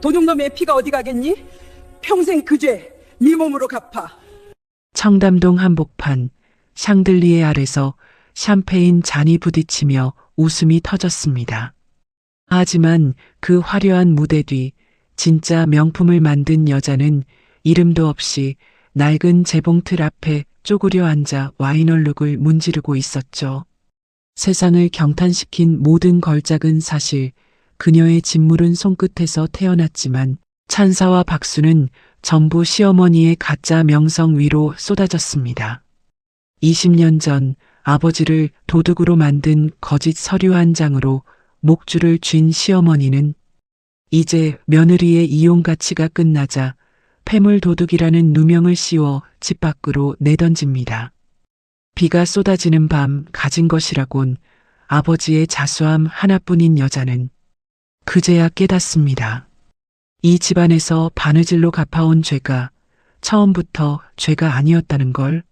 도둑놈의 피가 어디 가겠니? 평생 그 죄 네 몸으로 갚아. 청담동 한복판 샹들리에 아래서 샴페인 잔이 부딪히며 웃음이 터졌습니다. 하지만 그 화려한 무대 뒤 진짜 명품을 만든 여자는 이름도 없이 낡은 재봉틀 앞에 쪼그려 앉아 와인 얼룩을 문지르고 있었죠. 세상을 경탄시킨 모든 걸작은 사실 그녀의 짓무른 손끝에서 태어났지만 찬사와 박수는 전부 시어머니의 가짜 명성 위로 쏟아졌습니다. 20년 전 아버지를 도둑으로 만든 거짓 서류 한 장으로 목줄을 쥔 시어머니는 이제 며느리의 이용 가치가 끝나자 폐물 도둑이라는 누명을 씌워 집 밖으로 내던집니다. 비가 쏟아지는 밤 가진 것이라곤 아버지의 자수함 하나뿐인 여자는 그제야 깨닫습니다. 이 집안에서 바느질로 갚아온 죄가 처음부터 죄가 아니었다는 걸.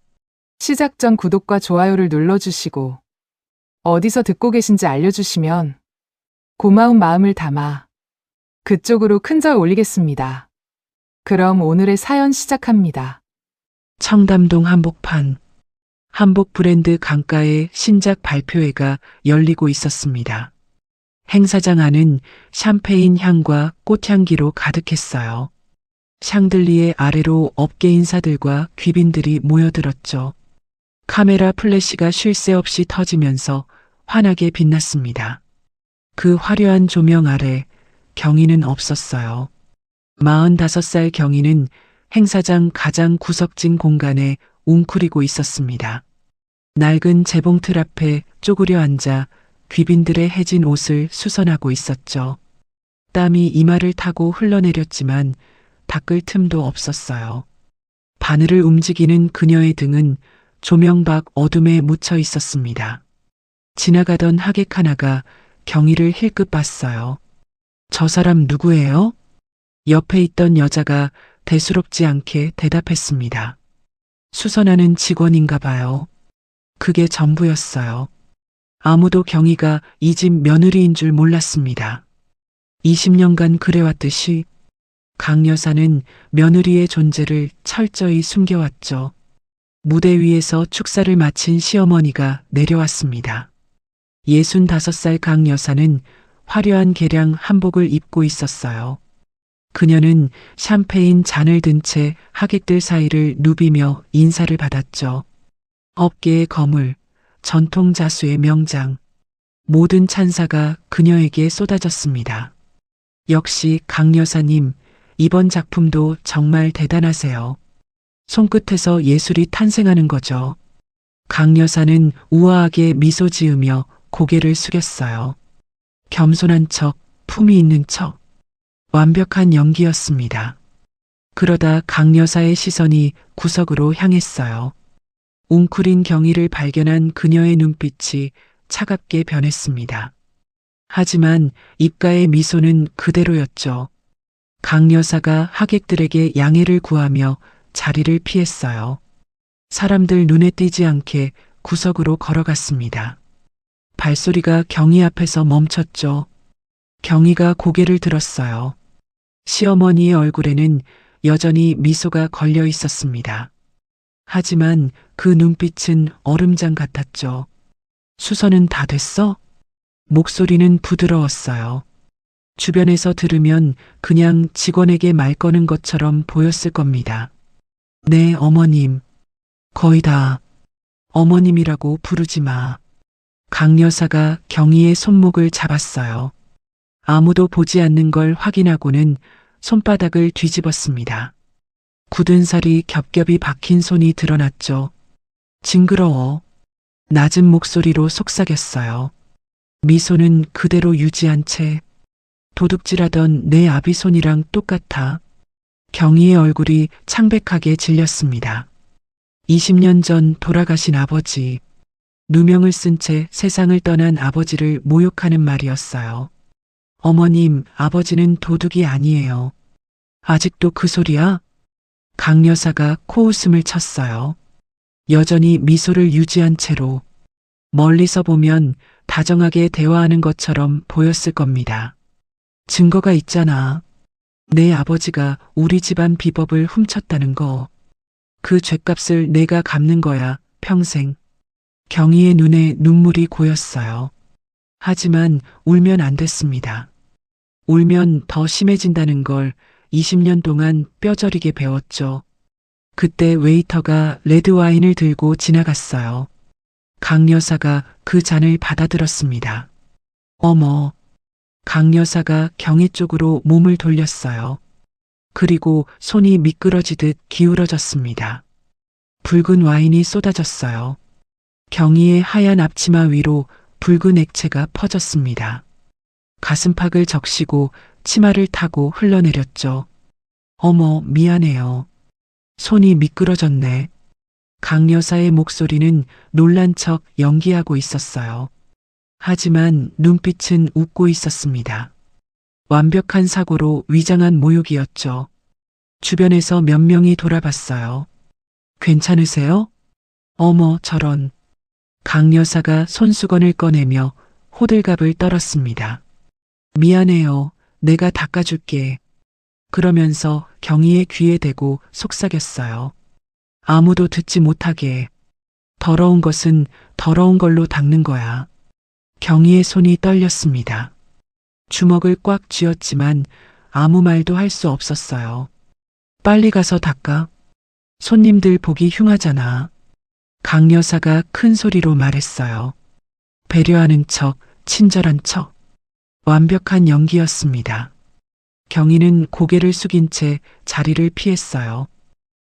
시작 전 구독과 좋아요를 눌러주시고 어디서 듣고 계신지 알려주시면 고마운 마음을 담아 그쪽으로 큰절 올리겠습니다. 그럼 오늘의 사연 시작합니다. 청담동 한복판. 한복 브랜드 강가에 신작 발표회가 열리고 있었습니다. 행사장 안은 샴페인 향과 꽃향기로 가득했어요. 샹들리에 아래로 업계 인사들과 귀빈들이 모여들었죠. 카메라 플래시가 쉴 새 없이 터지면서 환하게 빛났습니다. 그 화려한 조명 아래 경희는 없었어요. 45살 경희는 행사장 가장 구석진 공간에 웅크리고 있었습니다. 낡은 재봉틀 앞에 쪼그려 앉아 귀빈들의 해진 옷을 수선하고 있었죠. 땀이 이마를 타고 흘러내렸지만 닦을 틈도 없었어요. 바늘을 움직이는 그녀의 등은 조명 밖 어둠에 묻혀 있었습니다. 지나가던 하객 하나가 경희를 힐끗 봤어요. 저 사람 누구예요? 옆에 있던 여자가 대수롭지 않게 대답했습니다. 수선하는 직원인가 봐요. 그게 전부였어요. 아무도 경희가 이 집 며느리인 줄 몰랐습니다. 20년간 그래왔듯이 강 여사는 며느리의 존재를 철저히 숨겨왔죠. 무대 위에서 축사를 마친 시어머니가 내려왔습니다. 65살 강 여사는 화려한 개량 한복을 입고 있었어요. 그녀는 샴페인 잔을 든 채 하객들 사이를 누비며 인사를 받았죠. 업계의 거물, 전통 자수의 명장, 모든 찬사가 그녀에게 쏟아졌습니다. 역시 강 여사님, 이번 작품도 정말 대단하세요. 손끝에서 예술이 탄생하는 거죠. 강 여사는 우아하게 미소 지으며 고개를 숙였어요. 겸손한 척, 품위 있는 척, 완벽한 연기였습니다. 그러다 강 여사의 시선이 구석으로 향했어요. 웅크린 경희를 발견한 그녀의 눈빛이 차갑게 변했습니다. 하지만 입가의 미소는 그대로였죠. 강 여사가 하객들에게 양해를 구하며 자리를 피했어요. 사람들 눈에 띄지 않게 구석으로 걸어갔습니다. 발소리가 경희 앞에서 멈췄죠. 경희가 고개를 들었어요. 시어머니의 얼굴에는 여전히 미소가 걸려 있었습니다. 하지만 그 눈빛은 얼음장 같았죠. 수선은 다 됐어? 목소리는 부드러웠어요. 주변에서 들으면 그냥 직원에게 말 거는 것처럼 보였을 겁니다. 네, 어머님. 거의 다. 어머님이라고 부르지 마. 강 여사가 경희의 손목을 잡았어요. 아무도 보지 않는 걸 확인하고는 손바닥을 뒤집었습니다. 굳은 살이 겹겹이 박힌 손이 드러났죠. 징그러워. 낮은 목소리로 속삭였어요. 미소는 그대로 유지한 채 도둑질하던 내 아비 손이랑 똑같아. 경희의 얼굴이 창백하게 질렸습니다. 20년 전 돌아가신 아버지, 누명을 쓴 채 세상을 떠난 아버지를 모욕하는 말이었어요. 어머님, 아버지는 도둑이 아니에요. 아직도 그 소리야? 강 여사가 코웃음을 쳤어요. 여전히 미소를 유지한 채로. 멀리서 보면 다정하게 대화하는 것처럼 보였을 겁니다. 증거가 있잖아. 내 아버지가 우리 집안 비법을 훔쳤다는 거. 그 죗값을 내가 갚는 거야, 평생. 경희의 눈에 눈물이 고였어요. 하지만 울면 안 됐습니다. 울면 더 심해진다는 걸 20년 동안 뼈저리게 배웠죠. 그때 웨이터가 레드와인을 들고 지나갔어요. 강 여사가 그 잔을 받아들었습니다. 어머. 강 여사가 경희 쪽으로 몸을 돌렸어요. 그리고 손이 미끄러지듯 기울어졌습니다. 붉은 와인이 쏟아졌어요. 경희의 하얀 앞치마 위로 붉은 액체가 퍼졌습니다. 가슴팍을 적시고 치마를 타고 흘러내렸죠. 어머, 미안해요. 손이 미끄러졌네. 강 여사의 목소리는 놀란 척 연기하고 있었어요. 하지만 눈빛은 웃고 있었습니다. 완벽한 사고로 위장한 모욕이었죠. 주변에서 몇 명이 돌아봤어요. 괜찮으세요? 어머, 저런. 강 여사가 손수건을 꺼내며 호들갑을 떨었습니다. 미안해요. 내가 닦아줄게. 그러면서 경희의 귀에 대고 속삭였어요. 아무도 듣지 못하게. 더러운 것은 더러운 걸로 닦는 거야. 경희의 손이 떨렸습니다. 주먹을 꽉 쥐었지만 아무 말도 할 수 없었어요. 빨리 가서 닦아. 손님들 보기 흉하잖아. 강 여사가 큰 소리로 말했어요. 배려하는 척, 친절한 척. 완벽한 연기였습니다. 경희는 고개를 숙인 채 자리를 피했어요.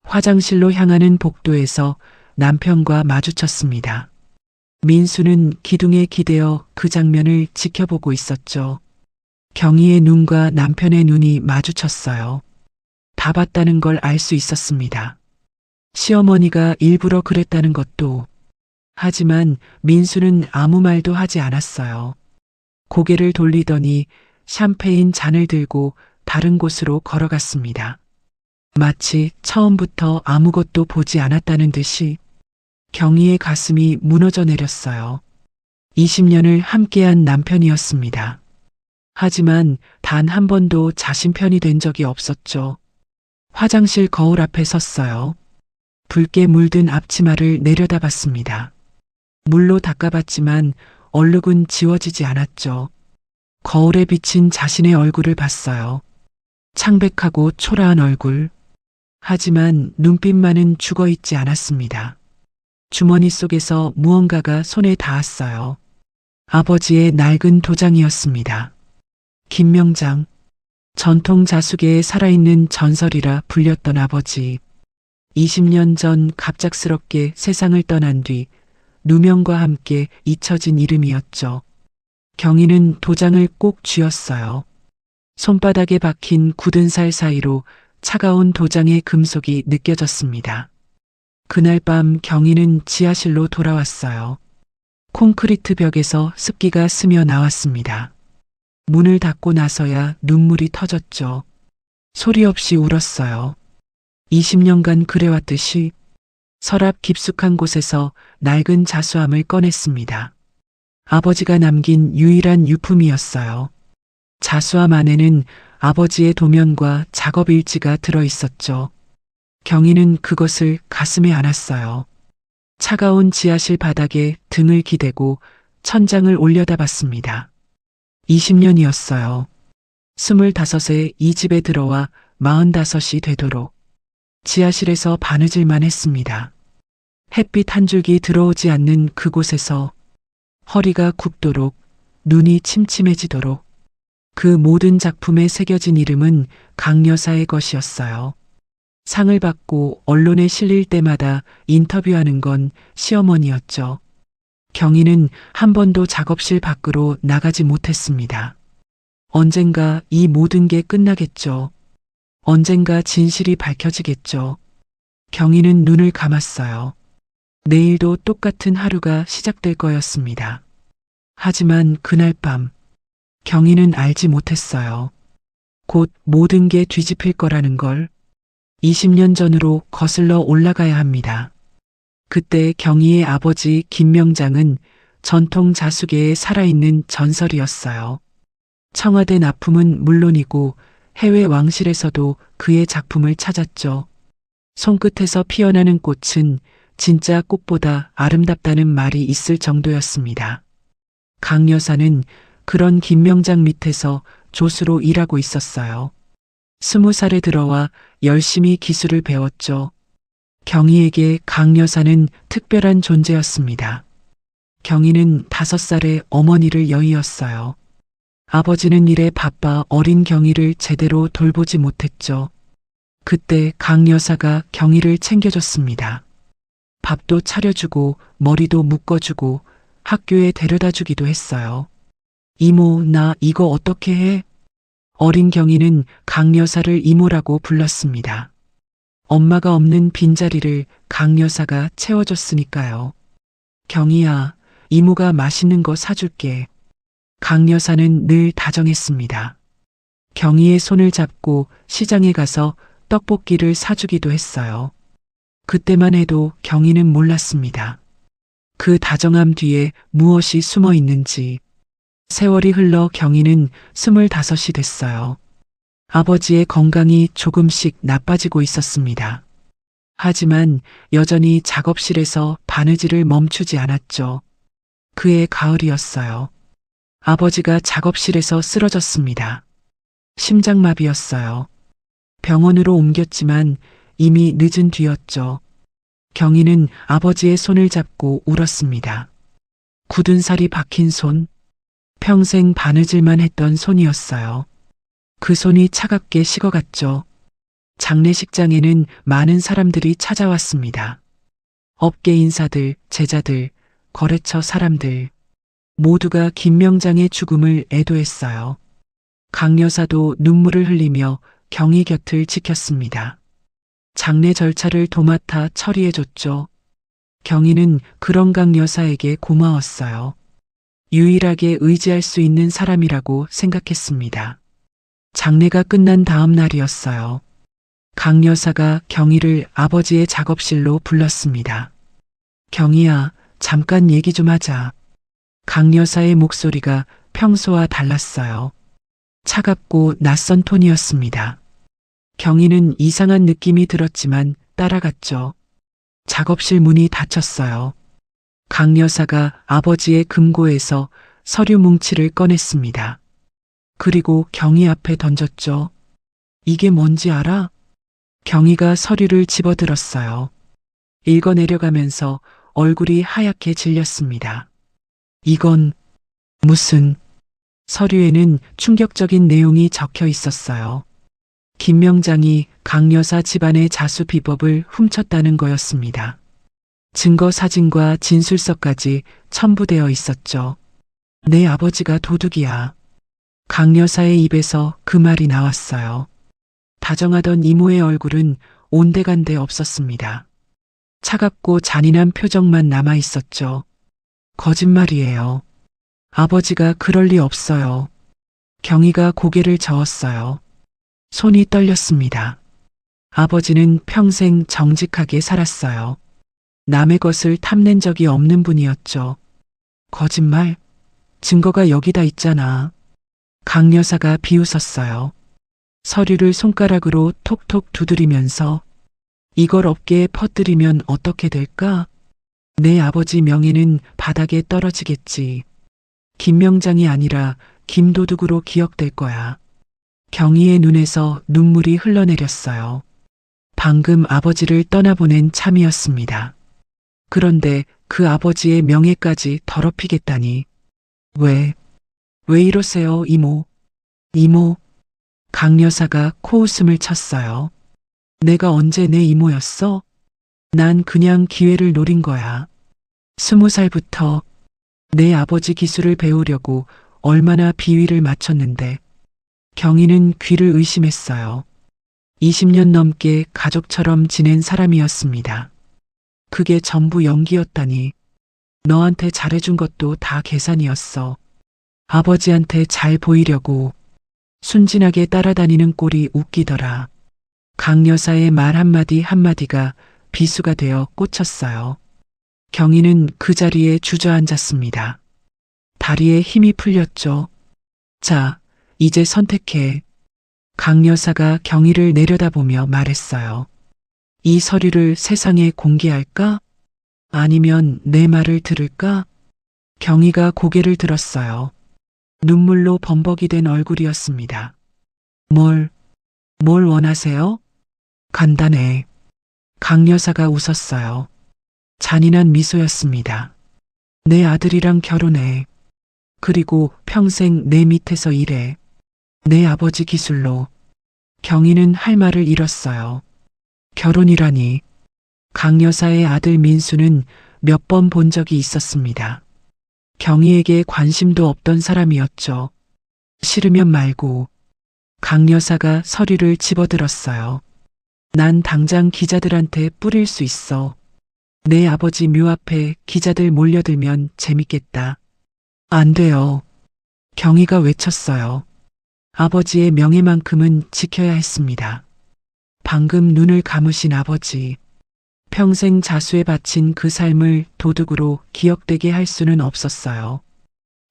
화장실로 향하는 복도에서 남편과 마주쳤습니다. 민수는 기둥에 기대어 그 장면을 지켜보고 있었죠. 경희의 눈과 남편의 눈이 마주쳤어요. 다 봤다는 걸 알 수 있었습니다. 시어머니가 일부러 그랬다는 것도. 하지만 민수는 아무 말도 하지 않았어요. 고개를 돌리더니 샴페인 잔을 들고 다른 곳으로 걸어갔습니다. 마치 처음부터 아무것도 보지 않았다는 듯이 경희의 가슴이 무너져 내렸어요. 20년을 함께한 남편이었습니다. 하지만 단 한 번도 자신 편이 된 적이 없었죠. 화장실 거울 앞에 섰어요. 붉게 물든 앞치마를 내려다봤습니다. 물로 닦아봤지만 얼룩은 지워지지 않았죠. 거울에 비친 자신의 얼굴을 봤어요. 창백하고 초라한 얼굴. 하지만 눈빛만은 죽어있지 않았습니다. 주머니 속에서 무언가가 손에 닿았어요. 아버지의 낡은 도장이었습니다. 김명장. 전통 자수계에 살아있는 전설이라 불렸던 아버지. 20년 전 갑작스럽게 세상을 떠난 뒤 누명과 함께 잊혀진 이름이었죠. 경희는 도장을 꼭 쥐었어요. 손바닥에 박힌 굳은 살 사이로 차가운 도장의 금속이 느껴졌습니다. 그날 밤 경희는 지하실로 돌아왔어요. 콘크리트 벽에서 습기가 스며 나왔습니다. 문을 닫고 나서야 눈물이 터졌죠. 소리 없이 울었어요. 20년간 그래왔듯이 서랍 깊숙한 곳에서 낡은 자수함을 꺼냈습니다. 아버지가 남긴 유일한 유품이었어요. 자수함 안에는 아버지의 도면과 작업 일지가 들어있었죠. 경희는 그것을 가슴에 안았어요. 차가운 지하실 바닥에 등을 기대고 천장을 올려다봤습니다. 20년이었어요. 25에 이 집에 들어와 45이 되도록. 지하실에서 바느질만 했습니다. 햇빛 한 줄기 들어오지 않는 그곳에서 허리가 굽도록, 눈이 침침해지도록. 그 모든 작품에 새겨진 이름은 강 여사의 것이었어요. 상을 받고 언론에 실릴 때마다 인터뷰하는 건 시어머니였죠. 경희는 한 번도 작업실 밖으로 나가지 못했습니다. 언젠가 이 모든 게 끝나겠죠. 언젠가 진실이 밝혀지겠죠. 경희는 눈을 감았어요. 내일도 똑같은 하루가 시작될 거였습니다. 하지만 그날 밤, 경희는 알지 못했어요. 곧 모든 게 뒤집힐 거라는 걸. 20년 전으로 거슬러 올라가야 합니다. 그때 경희의 아버지 김명장은 전통 자수계에 살아있는 전설이었어요. 청와대 납품은 물론이고 해외 왕실에서도 그의 작품을 찾았죠. 손끝에서 피어나는 꽃은 진짜 꽃보다 아름답다는 말이 있을 정도였습니다. 강 여사는 그런 김명장 밑에서 조수로 일하고 있었어요. 20살에 들어와 열심히 기술을 배웠죠. 경희에게 강 여사는 특별한 존재였습니다. 경희는 5살에 어머니를 여의었어요. 아버지는 일에 바빠 어린 경희를 제대로 돌보지 못했죠. 그때 강 여사가 경희를 챙겨줬습니다. 밥도 차려주고 머리도 묶어주고 학교에 데려다 주기도 했어요. 이모, 나 이거 어떻게 해? 어린 경희는 강 여사를 이모라고 불렀습니다. 엄마가 없는 빈자리를 강 여사가 채워줬으니까요. 경희야, 이모가 맛있는 거 사줄게. 강 여사는 늘 다정했습니다. 경희의 손을 잡고 시장에 가서 떡볶이를 사주기도 했어요. 그때만 해도 경희는 몰랐습니다. 그 다정함 뒤에 무엇이 숨어 있는지. 세월이 흘러 경희는 25이 됐어요. 아버지의 건강이 조금씩 나빠지고 있었습니다. 하지만 여전히 작업실에서 바느질을 멈추지 않았죠. 그해 가을이었어요. 아버지가 작업실에서 쓰러졌습니다. 심장마비였어요. 병원으로 옮겼지만 이미 늦은 뒤였죠. 경희는 아버지의 손을 잡고 울었습니다. 굳은 살이 박힌 손, 평생 바느질만 했던 손이었어요. 그 손이 차갑게 식어갔죠. 장례식장에는 많은 사람들이 찾아왔습니다. 업계 인사들, 제자들, 거래처 사람들, 모두가 김명장의 죽음을 애도했어요. 강 여사도 눈물을 흘리며 경희 곁을 지켰습니다. 장례 절차를 도맡아 처리해줬죠. 경희는 그런 강 여사에게 고마웠어요. 유일하게 의지할 수 있는 사람이라고 생각했습니다. 장례가 끝난 다음 날이었어요. 강 여사가 경희를 아버지의 작업실로 불렀습니다. 경희야, 잠깐 얘기 좀 하자. 강 여사의 목소리가 평소와 달랐어요. 차갑고 낯선 톤이었습니다. 경희는 이상한 느낌이 들었지만 따라갔죠. 작업실 문이 닫혔어요. 강 여사가 아버지의 금고에서 서류 뭉치를 꺼냈습니다. 그리고 경희 앞에 던졌죠. 이게 뭔지 알아? 경희가 서류를 집어들었어요. 읽어내려가면서 얼굴이 하얗게 질렸습니다. 이건 무슨... 서류에는 충격적인 내용이 적혀 있었어요. 김명장이 강 여사 집안의 자수 비법을 훔쳤다는 거였습니다. 증거 사진과 진술서까지 첨부되어 있었죠. 내 아버지가 도둑이야. 강 여사의 입에서 그 말이 나왔어요. 다정하던 이모의 얼굴은 온데간데 없었습니다. 차갑고 잔인한 표정만 남아 있었죠. 거짓말이에요. 아버지가 그럴 리 없어요. 경희가 고개를 저었어요. 손이 떨렸습니다. 아버지는 평생 정직하게 살았어요. 남의 것을 탐낸 적이 없는 분이었죠. 거짓말? 증거가 여기다 있잖아. 강 여사가 비웃었어요. 서류를 손가락으로 톡톡 두드리면서 이걸 업계에 퍼뜨리면 어떻게 될까? 내 아버지 명예는 바닥에 떨어지겠지. 김명장이 아니라 김도둑으로 기억될 거야. 경희의 눈에서 눈물이 흘러내렸어요. 방금 아버지를 떠나보낸 참이었습니다. 그런데 그 아버지의 명예까지 더럽히겠다니. 왜 이러세요, 이모? 이모. 강 여사가 코웃음을 쳤어요. 내가 언제 내 이모였어? 난 그냥 기회를 노린 거야. 20살부터 내 아버지 기술을 배우려고 얼마나 비위를 맞췄는데. 경희는 귀를 의심했어요. 20년 넘게 가족처럼 지낸 사람이었습니다. 그게 전부 연기였다니. 너한테 잘해준 것도 다 계산이었어. 아버지한테 잘 보이려고 순진하게 따라다니는 꼴이 웃기더라. 강 여사의 말 한마디 한마디가 비수가 되어 꽂혔어요. 경희는 그 자리에 주저앉았습니다. 다리에 힘이 풀렸죠. 자, 이제 선택해. 강 여사가 경희를 내려다보며 말했어요. 이 서류를 세상에 공개할까? 아니면 내 말을 들을까? 경희가 고개를 들었어요. 눈물로 범벅이 된 얼굴이었습니다. 뭘 원하세요? 간단해. 강 여사가 웃었어요. 잔인한 미소였습니다. 내 아들이랑 결혼해. 그리고 평생 내 밑에서 일해. 내 아버지 기술로. 경희는 할 말을 잃었어요. 결혼이라니. 강 여사의 아들 민수는 몇 번 본 적이 있었습니다. 경희에게 관심도 없던 사람이었죠. 싫으면 말고. 강 여사가 서류를 집어들었어요. 난 당장 기자들한테 뿌릴 수 있어. 내 아버지 묘 앞에 기자들 몰려들면 재밌겠다. 안 돼요. 경희가 외쳤어요. 아버지의 명예만큼은 지켜야 했습니다. 방금 눈을 감으신 아버지. 평생 자수에 바친 그 삶을 도둑으로 기억되게 할 수는 없었어요.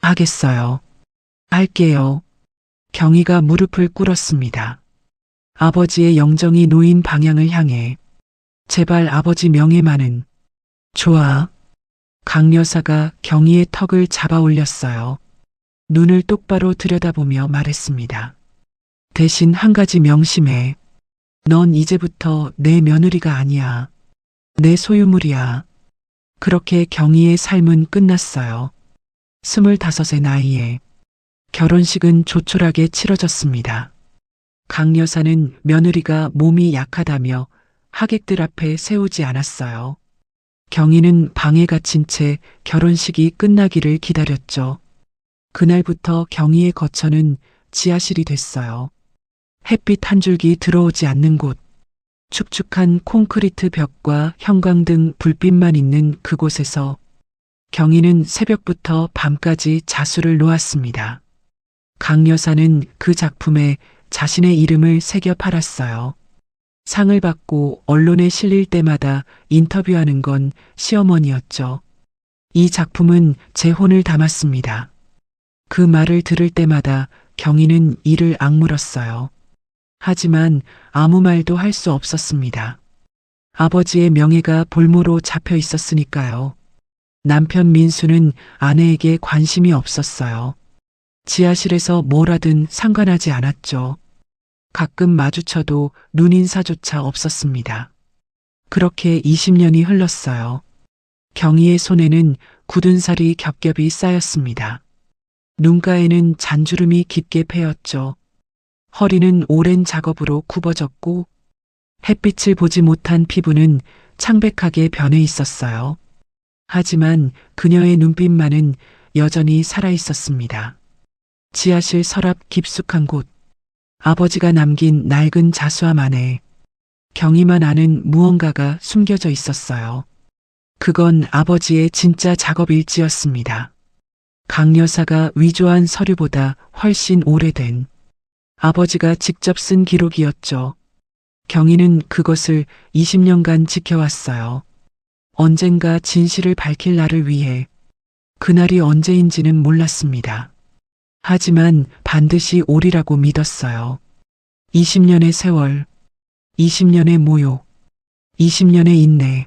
하겠어요. 할게요. 경희가 무릎을 꿇었습니다. 아버지의 영정이 놓인 방향을 향해. 제발 아버지 명예만은. 좋아. 강 여사가 경희의 턱을 잡아 올렸어요. 눈을 똑바로 들여다보며 말했습니다. 대신 한 가지 명심해. 넌 이제부터 내 며느리가 아니야. 내 소유물이야. 그렇게 경희의 삶은 끝났어요. 25의 나이에. 결혼식은 조촐하게 치러졌습니다. 강 여사는 며느리가 몸이 약하다며 하객들 앞에 세우지 않았어요. 경희는 방에 갇힌 채 결혼식이 끝나기를 기다렸죠. 그날부터 경희의 거처는 지하실이 됐어요. 햇빛 한 줄기 들어오지 않는 곳. 축축한 콘크리트 벽과 형광등 불빛만 있는 그곳에서 경희는 새벽부터 밤까지 자수를 놓았습니다. 강 여사는 그 작품에 자신의 이름을 새겨 팔았어요. 상을 받고 언론에 실릴 때마다 인터뷰하는 건 시어머니였죠. 이 작품은 제 혼을 담았습니다. 그 말을 들을 때마다 경희는 이를 악물었어요. 하지만 아무 말도 할 수 없었습니다. 아버지의 명예가 볼모로 잡혀 있었으니까요. 남편 민수는 아내에게 관심이 없었어요. 지하실에서 뭘 하든 상관하지 않았죠. 가끔 마주쳐도 눈인사조차 없었습니다. 그렇게 20년이 흘렀어요. 경희의 손에는 굳은 살이 겹겹이 쌓였습니다. 눈가에는 잔주름이 깊게 패였죠. 허리는 오랜 작업으로 굽어졌고 햇빛을 보지 못한 피부는 창백하게 변해 있었어요. 하지만 그녀의 눈빛만은 여전히 살아 있었습니다. 지하실 서랍 깊숙한 곳, 아버지가 남긴 낡은 자수함 안에 경희만 아는 무언가가 숨겨져 있었어요. 그건 아버지의 진짜 작업 일지였습니다. 강 여사가 위조한 서류보다 훨씬 오래된 아버지가 직접 쓴 기록이었죠. 경희는 그것을 20년간 지켜왔어요. 언젠가 진실을 밝힐 날을 위해. 그날이 언제인지는 몰랐습니다. 하지만 반드시 오리라고 믿었어요. 20년의 세월, 20년의 모욕, 20년의 인내.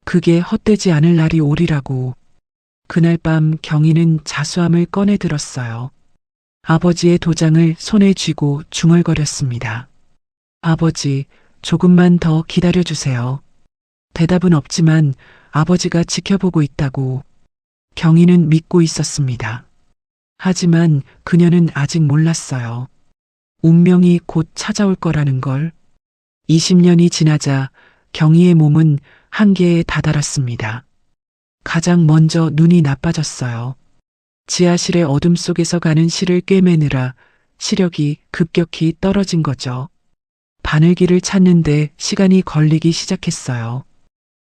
그게 헛되지 않을 날이 오리라고. 그날 밤 경희는 자수함을 꺼내 들었어요. 아버지의 도장을 손에 쥐고 중얼거렸습니다. 아버지, 조금만 더 기다려주세요. 대답은 없지만 아버지가 지켜보고 있다고. 경희는 믿고 있었습니다. 하지만 그녀는 아직 몰랐어요. 운명이 곧 찾아올 거라는 걸. 20년이 지나자 경희의 몸은 한계에 다다랐습니다. 가장 먼저 눈이 나빠졌어요. 지하실의 어둠 속에서 가는 실을 꿰매느라 시력이 급격히 떨어진 거죠. 바늘길을 찾는데 시간이 걸리기 시작했어요.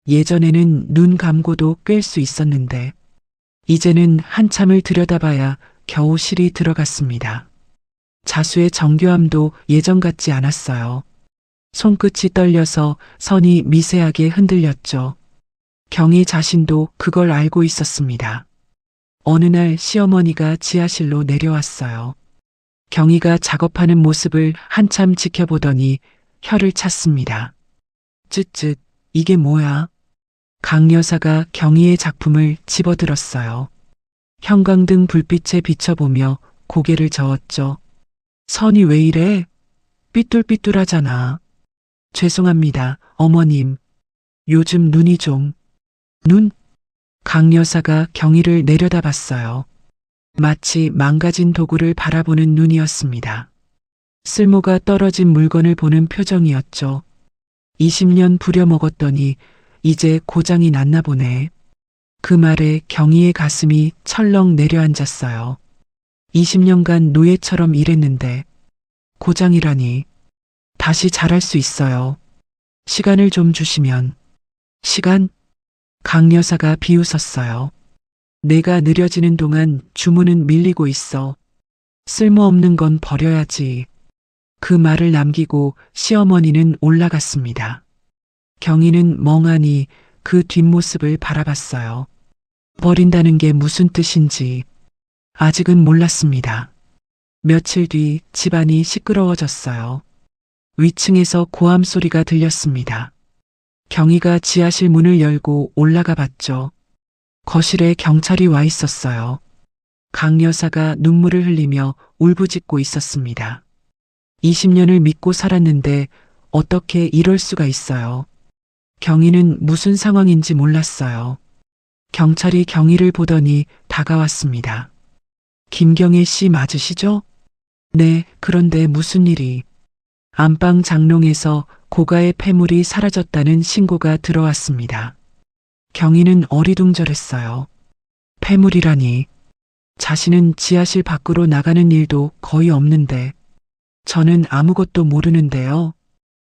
예전에는 눈 감고도 꿰 수 있었는데 이제는 한참을 들여다봐야 겨우 실이 들어갔습니다. 자수의 정교함도 예전 같지 않았어요. 손끝이 떨려서 선이 미세하게 흔들렸죠. 경희 자신도 그걸 알고 있었습니다. 어느 날 시어머니가 지하실로 내려왔어요. 경희가 작업하는 모습을 한참 지켜보더니 혀를 찼습니다. 쯧쯧, 이게 뭐야? 강 여사가 경희의 작품을 집어들었어요. 형광등 불빛에 비춰보며 고개를 저었죠. 선이 왜 이래? 삐뚤삐뚤하잖아. 죄송합니다, 어머님. 요즘 눈이 좀... 눈? 강 여사가 경희를 내려다봤어요. 마치 망가진 도구를 바라보는 눈이었습니다. 쓸모가 떨어진 물건을 보는 표정이었죠. 20년 부려먹었더니 이제 고장이 났나 보네. 그 말에 경희의 가슴이 철렁 내려앉았어요. 20년간 노예처럼 일했는데 고장이라니. 다시 잘할 수 있어요. 시간을 좀 주시면. 시간? 강 여사가 비웃었어요. 내가 느려지는 동안 주문은 밀리고 있어. 쓸모없는 건 버려야지. 그 말을 남기고 시어머니는 올라갔습니다. 경희는 멍하니 그 뒷모습을 바라봤어요. 버린다는 게 무슨 뜻인지 아직은 몰랐습니다. 며칠 뒤 집안이 시끄러워졌어요. 위층에서 고함 소리가 들렸습니다. 경희가 지하실 문을 열고 올라가 봤죠. 거실에 경찰이 와 있었어요. 강 여사가 눈물을 흘리며 울부짖고 있었습니다. 20년을 믿고 살았는데 어떻게 이럴 수가 있어요. 경희는 무슨 상황인지 몰랐어요. 경찰이 경희를 보더니 다가왔습니다. 김경애 씨 맞으시죠? 네, 그런데 무슨 일이? 안방 장롱에서 고가의 폐물이 사라졌다는 신고가 들어왔습니다. 경희는 어리둥절했어요. 폐물이라니. 자신은 지하실 밖으로 나가는 일도 거의 없는데 저는 아무것도 모르는데요.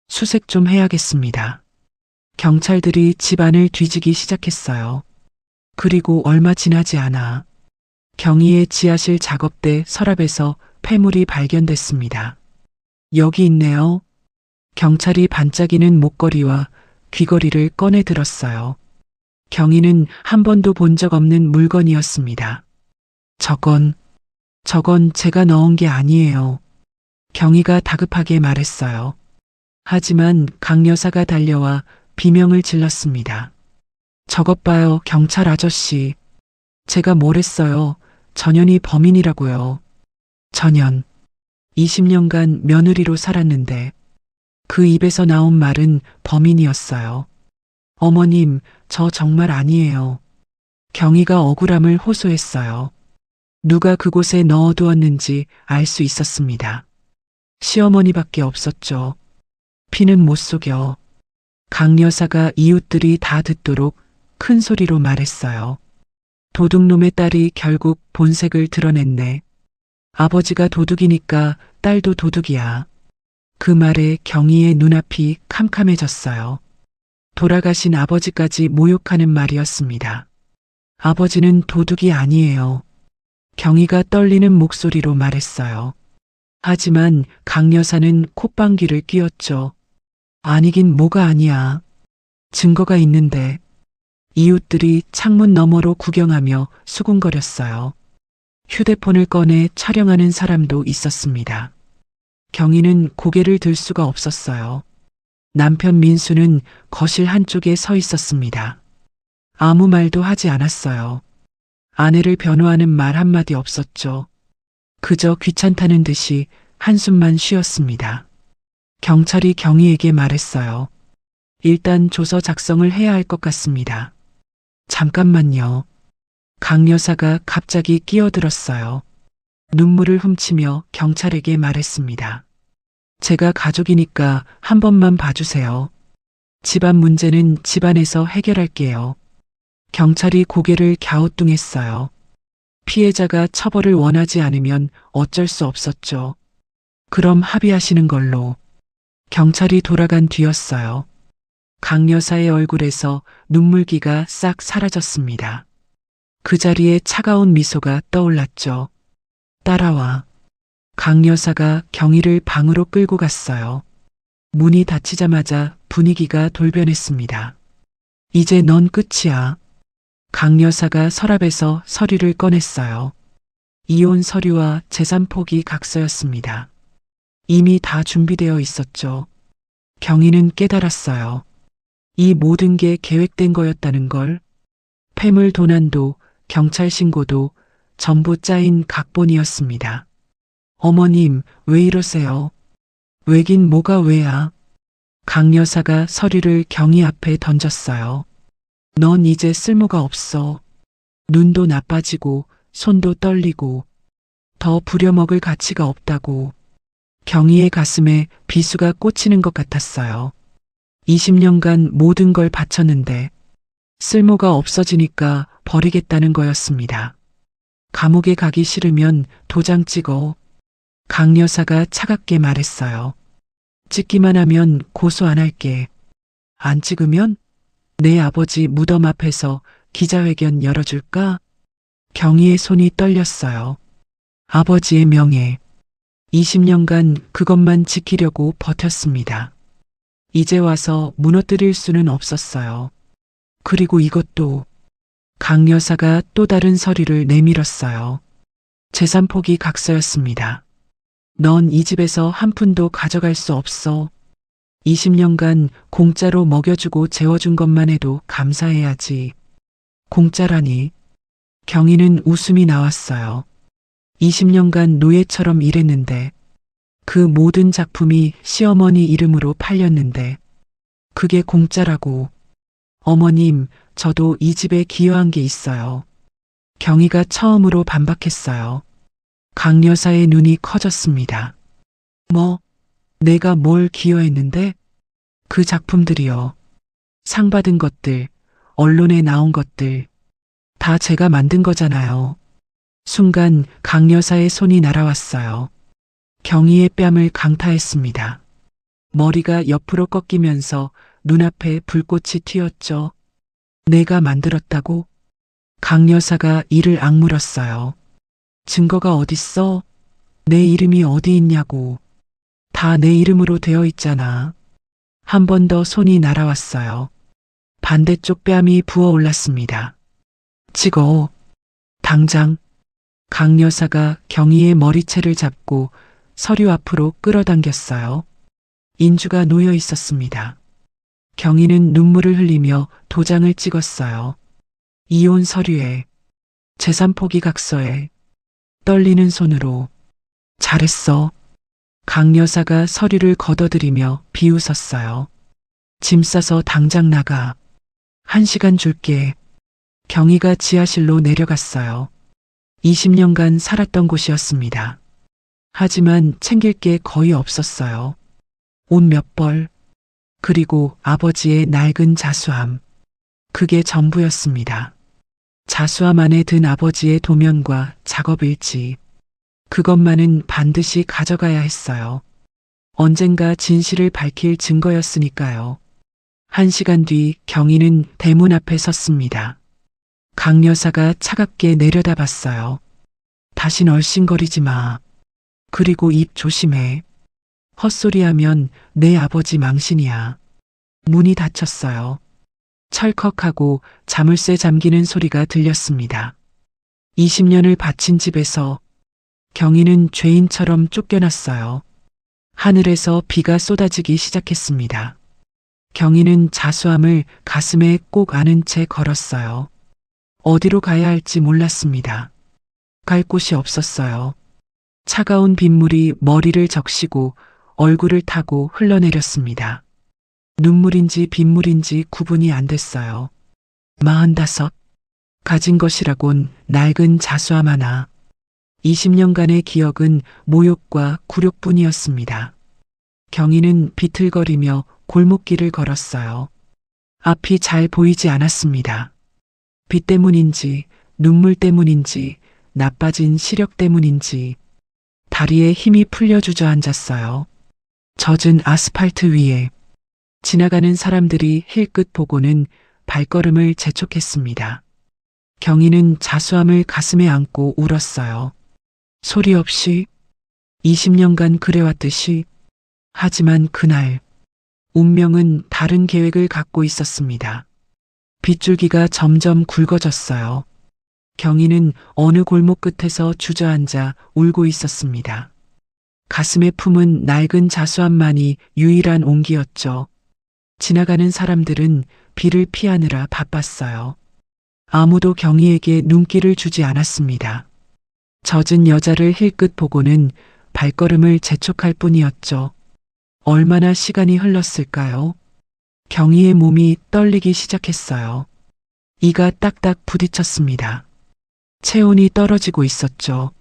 수색 좀 해야겠습니다. 경찰들이 집안을 뒤지기 시작했어요. 그리고 얼마 지나지 않아 경희의 지하실 작업대 서랍에서 폐물이 발견됐습니다. 여기 있네요. 경찰이 반짝이는 목걸이와 귀걸이를 꺼내 들었어요. 경희는 한 번도 본 적 없는 물건이었습니다. 저건 제가 넣은 게 아니에요. 경희가 다급하게 말했어요. 하지만 강 여사가 달려와 비명을 질렀습니다. 저것 봐요, 경찰 아저씨. 제가 뭘 했어요. 전현이 범인이라고요. 전현. 20년간 며느리로 살았는데 그 입에서 나온 말은 범인이었어요. 어머님, 저 정말 아니에요. 경희가 억울함을 호소했어요. 누가 그곳에 넣어두었는지 알 수 있었습니다. 시어머니밖에 없었죠. 피는 못 속여. 강 여사가 이웃들이 다 듣도록 큰 소리로 말했어요. 도둑놈의 딸이 결국 본색을 드러냈네. 아버지가 도둑이니까 딸도 도둑이야. 그 말에 경희의 눈앞이 캄캄해졌어요. 돌아가신 아버지까지 모욕하는 말이었습니다. 아버지는 도둑이 아니에요. 경희가 떨리는 목소리로 말했어요. 하지만 강 여사는 콧방귀를 뀌었죠. 아니긴 뭐가 아니야. 증거가 있는데. 이웃들이 창문 너머로 구경하며 수군거렸어요. 휴대폰을 꺼내 촬영하는 사람도 있었습니다. 경희는 고개를 들 수가 없었어요. 남편 민수는 거실 한쪽에 서 있었습니다. 아무 말도 하지 않았어요. 아내를 변호하는 말 한마디 없었죠. 그저 귀찮다는 듯이 한숨만 쉬었습니다. 경찰이 경희에게 말했어요. 일단 조서 작성을 해야 할 것 같습니다. 잠깐만요. 강 여사가 갑자기 끼어들었어요. 눈물을 훔치며 경찰에게 말했습니다. 제가 가족이니까 한 번만 봐주세요. 집안 문제는 집안에서 해결할게요. 경찰이 고개를 갸우뚱했어요. 피해자가 처벌을 원하지 않으면 어쩔 수 없었죠. 그럼 합의하시는 걸로. 경찰이 돌아간 뒤였어요. 강 여사의 얼굴에서 눈물기가 싹 사라졌습니다. 그 자리에 차가운 미소가 떠올랐죠. 따라와. 강 여사가 경희를 방으로 끌고 갔어요. 문이 닫히자마자 분위기가 돌변했습니다. 이제 넌 끝이야. 강 여사가 서랍에서 서류를 꺼냈어요. 이혼 서류와 재산 포기 각서였습니다. 이미 다 준비되어 있었죠. 경희는 깨달았어요. 이 모든 게 계획된 거였다는 걸. 폐물 도난도, 경찰 신고도 전부 짜인 각본이었습니다. 어머님, 왜 이러세요? 왜긴 뭐가 왜야? 강 여사가 서류를 경희 앞에 던졌어요. 넌 이제 쓸모가 없어. 눈도 나빠지고 손도 떨리고 더 부려먹을 가치가 없다고. 경희의 가슴에 비수가 꽂히는 것 같았어요. 20년간 모든 걸 바쳤는데 쓸모가 없어지니까 버리겠다는 거였습니다. 감옥에 가기 싫으면 도장 찍어. 강 여사가 차갑게 말했어요. 찍기만 하면 고소 안 할게. 안 찍으면 내 아버지 무덤 앞에서 기자회견 열어줄까? 경희의 손이 떨렸어요. 아버지의 명예. 20년간 그것만 지키려고 버텼습니다. 이제 와서 무너뜨릴 수는 없었어요. 그리고 이것도. 강 여사가 또 다른 서류를 내밀었어요. 재산 포기 각서였습니다. 넌 이 집에서 한 푼도 가져갈 수 없어. 20년간 공짜로 먹여주고 재워준 것만 해도 감사해야지. 공짜라니. 경희는 웃음이 나왔어요. 20년간 노예처럼 일했는데 그 모든 작품이 시어머니 이름으로 팔렸는데 그게 공짜라고. 어머님, 저도 이 집에 기여한 게 있어요. 경희가 처음으로 반박했어요. 강 여사의 눈이 커졌습니다. 뭐, 내가 뭘 기여했는데? 그 작품들이요. 상 받은 것들, 언론에 나온 것들, 다 제가 만든 거잖아요. 순간 강 여사의 손이 날아왔어요. 경희의 뺨을 강타했습니다. 머리가 옆으로 꺾이면서 눈앞에 불꽃이 튀었죠. 내가 만들었다고? 강 여사가 이를 악물었어요. 증거가 어딨어? 내 이름이 어디 있냐고. 다 내 이름으로 되어 있잖아. 한 번 더 손이 날아왔어요. 반대쪽 뺨이 부어올랐습니다. 찍어. 당장. 강 여사가 경희의 머리채를 잡고 서류 앞으로 끌어당겼어요. 인주가 놓여 있었습니다. 경희는 눈물을 흘리며 도장을 찍었어요. 이혼 서류에, 재산 포기 각서에, 떨리는 손으로. 잘했어. 강 여사가 서류를 걷어들이며 비웃었어요. 짐 싸서 당장 나가. 1시간 줄게. 경희가 지하실로 내려갔어요. 20년간 살았던 곳이었습니다. 하지만 챙길 게 거의 없었어요. 옷 몇 벌, 그리고 아버지의 낡은 자수함. 그게 전부였습니다. 자수함 안에 든 아버지의 도면과 작업일지. 그것만은 반드시 가져가야 했어요. 언젠가 진실을 밝힐 증거였으니까요. 1시간 뒤 경희는 대문 앞에 섰습니다. 강 여사가 차갑게 내려다봤어요. 다신 얼씬거리지 마. 그리고 입 조심해. 헛소리하면 내 아버지 망신이야. 문이 닫혔어요. 철컥하고 자물쇠 잠기는 소리가 들렸습니다. 20년을 바친 집에서 경희는 죄인처럼 쫓겨났어요. 하늘에서 비가 쏟아지기 시작했습니다. 경희는 자수함을 가슴에 꼭 안은 채 걸었어요. 어디로 가야 할지 몰랐습니다. 갈 곳이 없었어요. 차가운 빗물이 머리를 적시고 얼굴을 타고 흘러내렸습니다. 눈물인지 빗물인지 구분이 안 됐어요. 45. 가진 것이라곤 낡은 자수함 하나. 20년간의 기억은 모욕과 굴욕뿐이었습니다. 경희는 비틀거리며 골목길을 걸었어요. 앞이 잘 보이지 않았습니다. 비 때문인지 눈물 때문인지 나빠진 시력 때문인지 다리에 힘이 풀려 주저앉았어요. 젖은 아스팔트 위에 지나가는 사람들이 힐끗 보고는 발걸음을 재촉했습니다. 경희는 자수함을 가슴에 안고 울었어요. 소리 없이 20년간 그래왔듯이. 하지만 그날 운명은 다른 계획을 갖고 있었습니다. 빗줄기가 점점 굵어졌어요. 경희는 어느 골목 끝에서 주저앉아 울고 있었습니다. 가슴에 품은 낡은 자수함만이 유일한 온기였죠. 지나가는 사람들은 비를 피하느라 바빴어요. 아무도 경희에게 눈길을 주지 않았습니다. 젖은 여자를 힐끗 보고는 발걸음을 재촉할 뿐이었죠. 얼마나 시간이 흘렀을까요? 경희의 몸이 떨리기 시작했어요. 이가 딱딱 부딪혔습니다. 체온이 떨어지고 있었죠.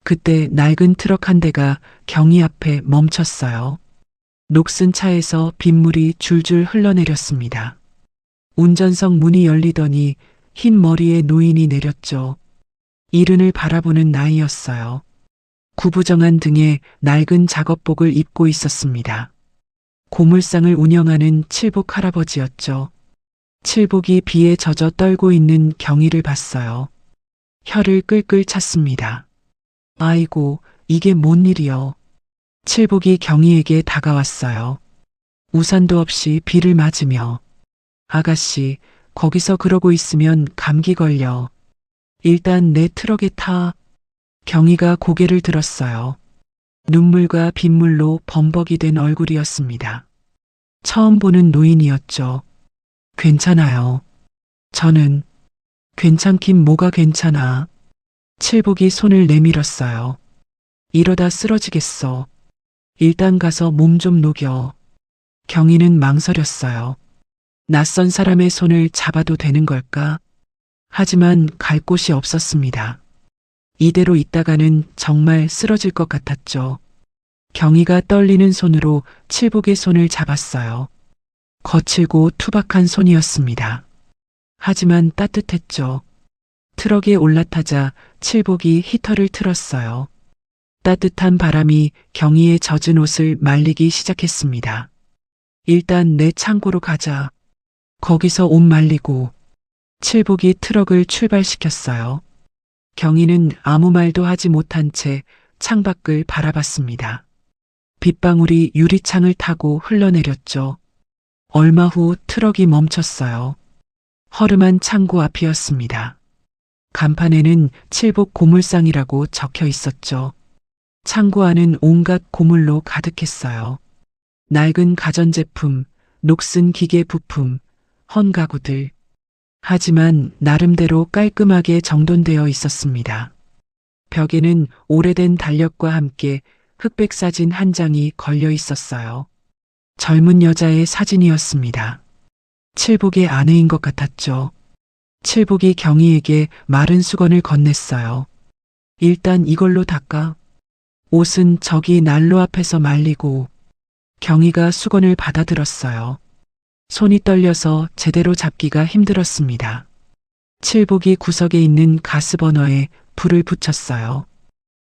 그때 낡은 트럭 한 대가 경희 앞에 멈췄어요. 녹슨 차에서 빗물이 줄줄 흘러내렸습니다. 운전석 문이 열리더니 흰 머리의 노인이 내렸죠. 이른을 바라보는 나이였어요. 구부정한 등에 낡은 작업복을 입고 있었습니다. 고물상을 운영하는 칠복 할아버지였죠. 칠복이 비에 젖어 떨고 있는 경희를 봤어요. 혀를 끌끌 찼습니다. 아이고, 이게 뭔 일이여. 칠복이 경희에게 다가왔어요. 우산도 없이 비를 맞으며. 아가씨, 거기서 그러고 있으면 감기 걸려. 일단 내 트럭에 타. 경희가 고개를 들었어요. 눈물과 빗물로 범벅이 된 얼굴이었습니다. 처음 보는 노인이었죠. 괜찮아요. 저는 괜찮긴 뭐가 괜찮아. 칠복이 손을 내밀었어요. 이러다 쓰러지겠어. 일단 가서 몸 좀 녹여. 경희는 망설였어요. 낯선 사람의 손을 잡아도 되는 걸까? 하지만 갈 곳이 없었습니다. 이대로 있다가는 정말 쓰러질 것 같았죠. 경희가 떨리는 손으로 칠복의 손을 잡았어요. 거칠고 투박한 손이었습니다. 하지만 따뜻했죠. 트럭에 올라타자 칠복이 히터를 틀었어요. 따뜻한 바람이 경희의 젖은 옷을 말리기 시작했습니다. 일단 내 창고로 가자. 거기서 옷 말리고. 칠복이 트럭을 출발시켰어요. 경희는 아무 말도 하지 못한 채 창밖을 바라봤습니다. 빗방울이 유리창을 타고 흘러내렸죠. 얼마 후 트럭이 멈췄어요. 허름한 창고 앞이었습니다. 간판에는 칠복 고물상이라고 적혀 있었죠. 창고 안은 온갖 고물로 가득했어요. 낡은 가전제품, 녹슨 기계 부품, 헌가구들. 하지만 나름대로 깔끔하게 정돈되어 있었습니다. 벽에는 오래된 달력과 함께 흑백 사진 한 장이 걸려 있었어요. 젊은 여자의 사진이었습니다. 칠복의 아내인 것 같았죠. 칠복이 경희에게 마른 수건을 건넸어요. 일단 이걸로 닦아. 옷은 저기 난로 앞에서 말리고. 경희가 수건을 받아들었어요. 손이 떨려서 제대로 잡기가 힘들었습니다. 칠복이 구석에 있는 가스버너에 불을 붙였어요.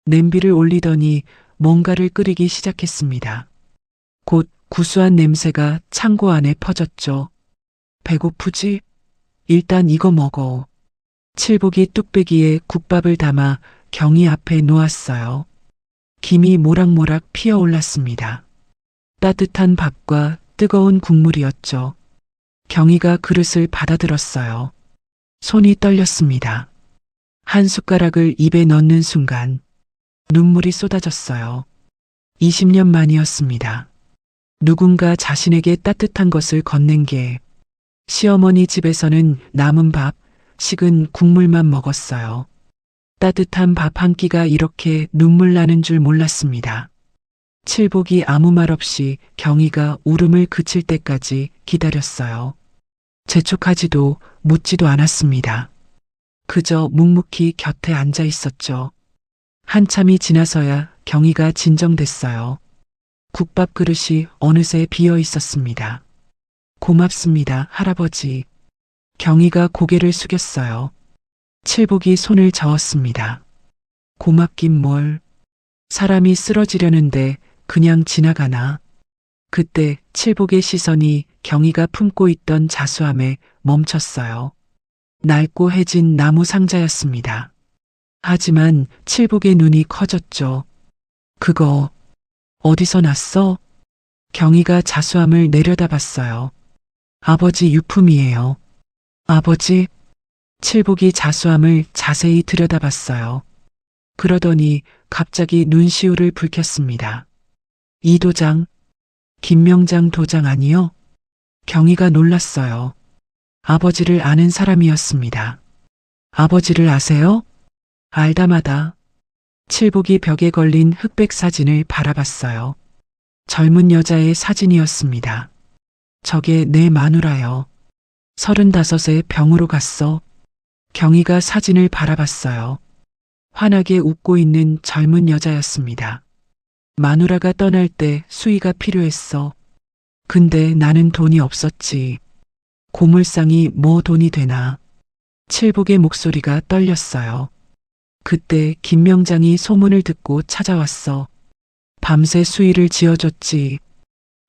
냄비를 올리더니 뭔가를 끓이기 시작했습니다. 곧 구수한 냄새가 창고 안에 퍼졌죠. 배고프지? 일단 이거 먹어. 칠복이 뚝배기에 국밥을 담아 경희 앞에 놓았어요. 김이 모락모락 피어올랐습니다. 따뜻한 밥과 뜨거운 국물이었죠. 경희가 그릇을 받아들었어요. 손이 떨렸습니다. 한 숟가락을 입에 넣는 순간 눈물이 쏟아졌어요. 20년 만이었습니다. 누군가 자신에게 따뜻한 것을 건넨 게 시어머니 집에서는 남은 밥, 식은 국물만 먹었어요. 따뜻한 밥 한 끼가 이렇게 눈물 나는 줄 몰랐습니다. 칠복이 아무 말 없이 경희가 울음을 그칠 때까지 기다렸어요. 재촉하지도 묻지도 않았습니다. 그저 묵묵히 곁에 앉아 있었죠. 한참이 지나서야 경희가 진정됐어요. 국밥 그릇이 어느새 비어 있었습니다. 고맙습니다, 할아버지. 경희가 고개를 숙였어요. 칠복이 손을 저었습니다. 고맙긴 뭘. 사람이 쓰러지려는데 그냥 지나가나. 그때 칠복의 시선이 경희가 품고 있던 자수함에 멈췄어요. 낡고 해진 나무 상자였습니다. 하지만 칠복의 눈이 커졌죠. 그거 어디서 났어? 경희가 자수함을 내려다봤어요. 아버지 유품이에요. 아버지? 칠복이 자수함을 자세히 들여다봤어요. 그러더니 갑자기 눈시울을 붉혔습니다. 이 도장, 김명장 도장 아니요? 경희가 놀랐어요. 아버지를 아는 사람이었습니다. 아버지를 아세요? 알다마다. 칠복이 벽에 걸린 흑백 사진을 바라봤어요. 젊은 여자의 사진이었습니다. 저게 내 마누라요. 35에 병으로 갔어. 경희가 사진을 바라봤어요. 환하게 웃고 있는 젊은 여자였습니다. 마누라가 떠날 때 수의가 필요했어. 근데 나는 돈이 없었지. 고물상이 뭐 돈이 되나. 칠복의 목소리가 떨렸어요. 그때 김명장이 소문을 듣고 찾아왔어. 밤새 수의를 지어줬지.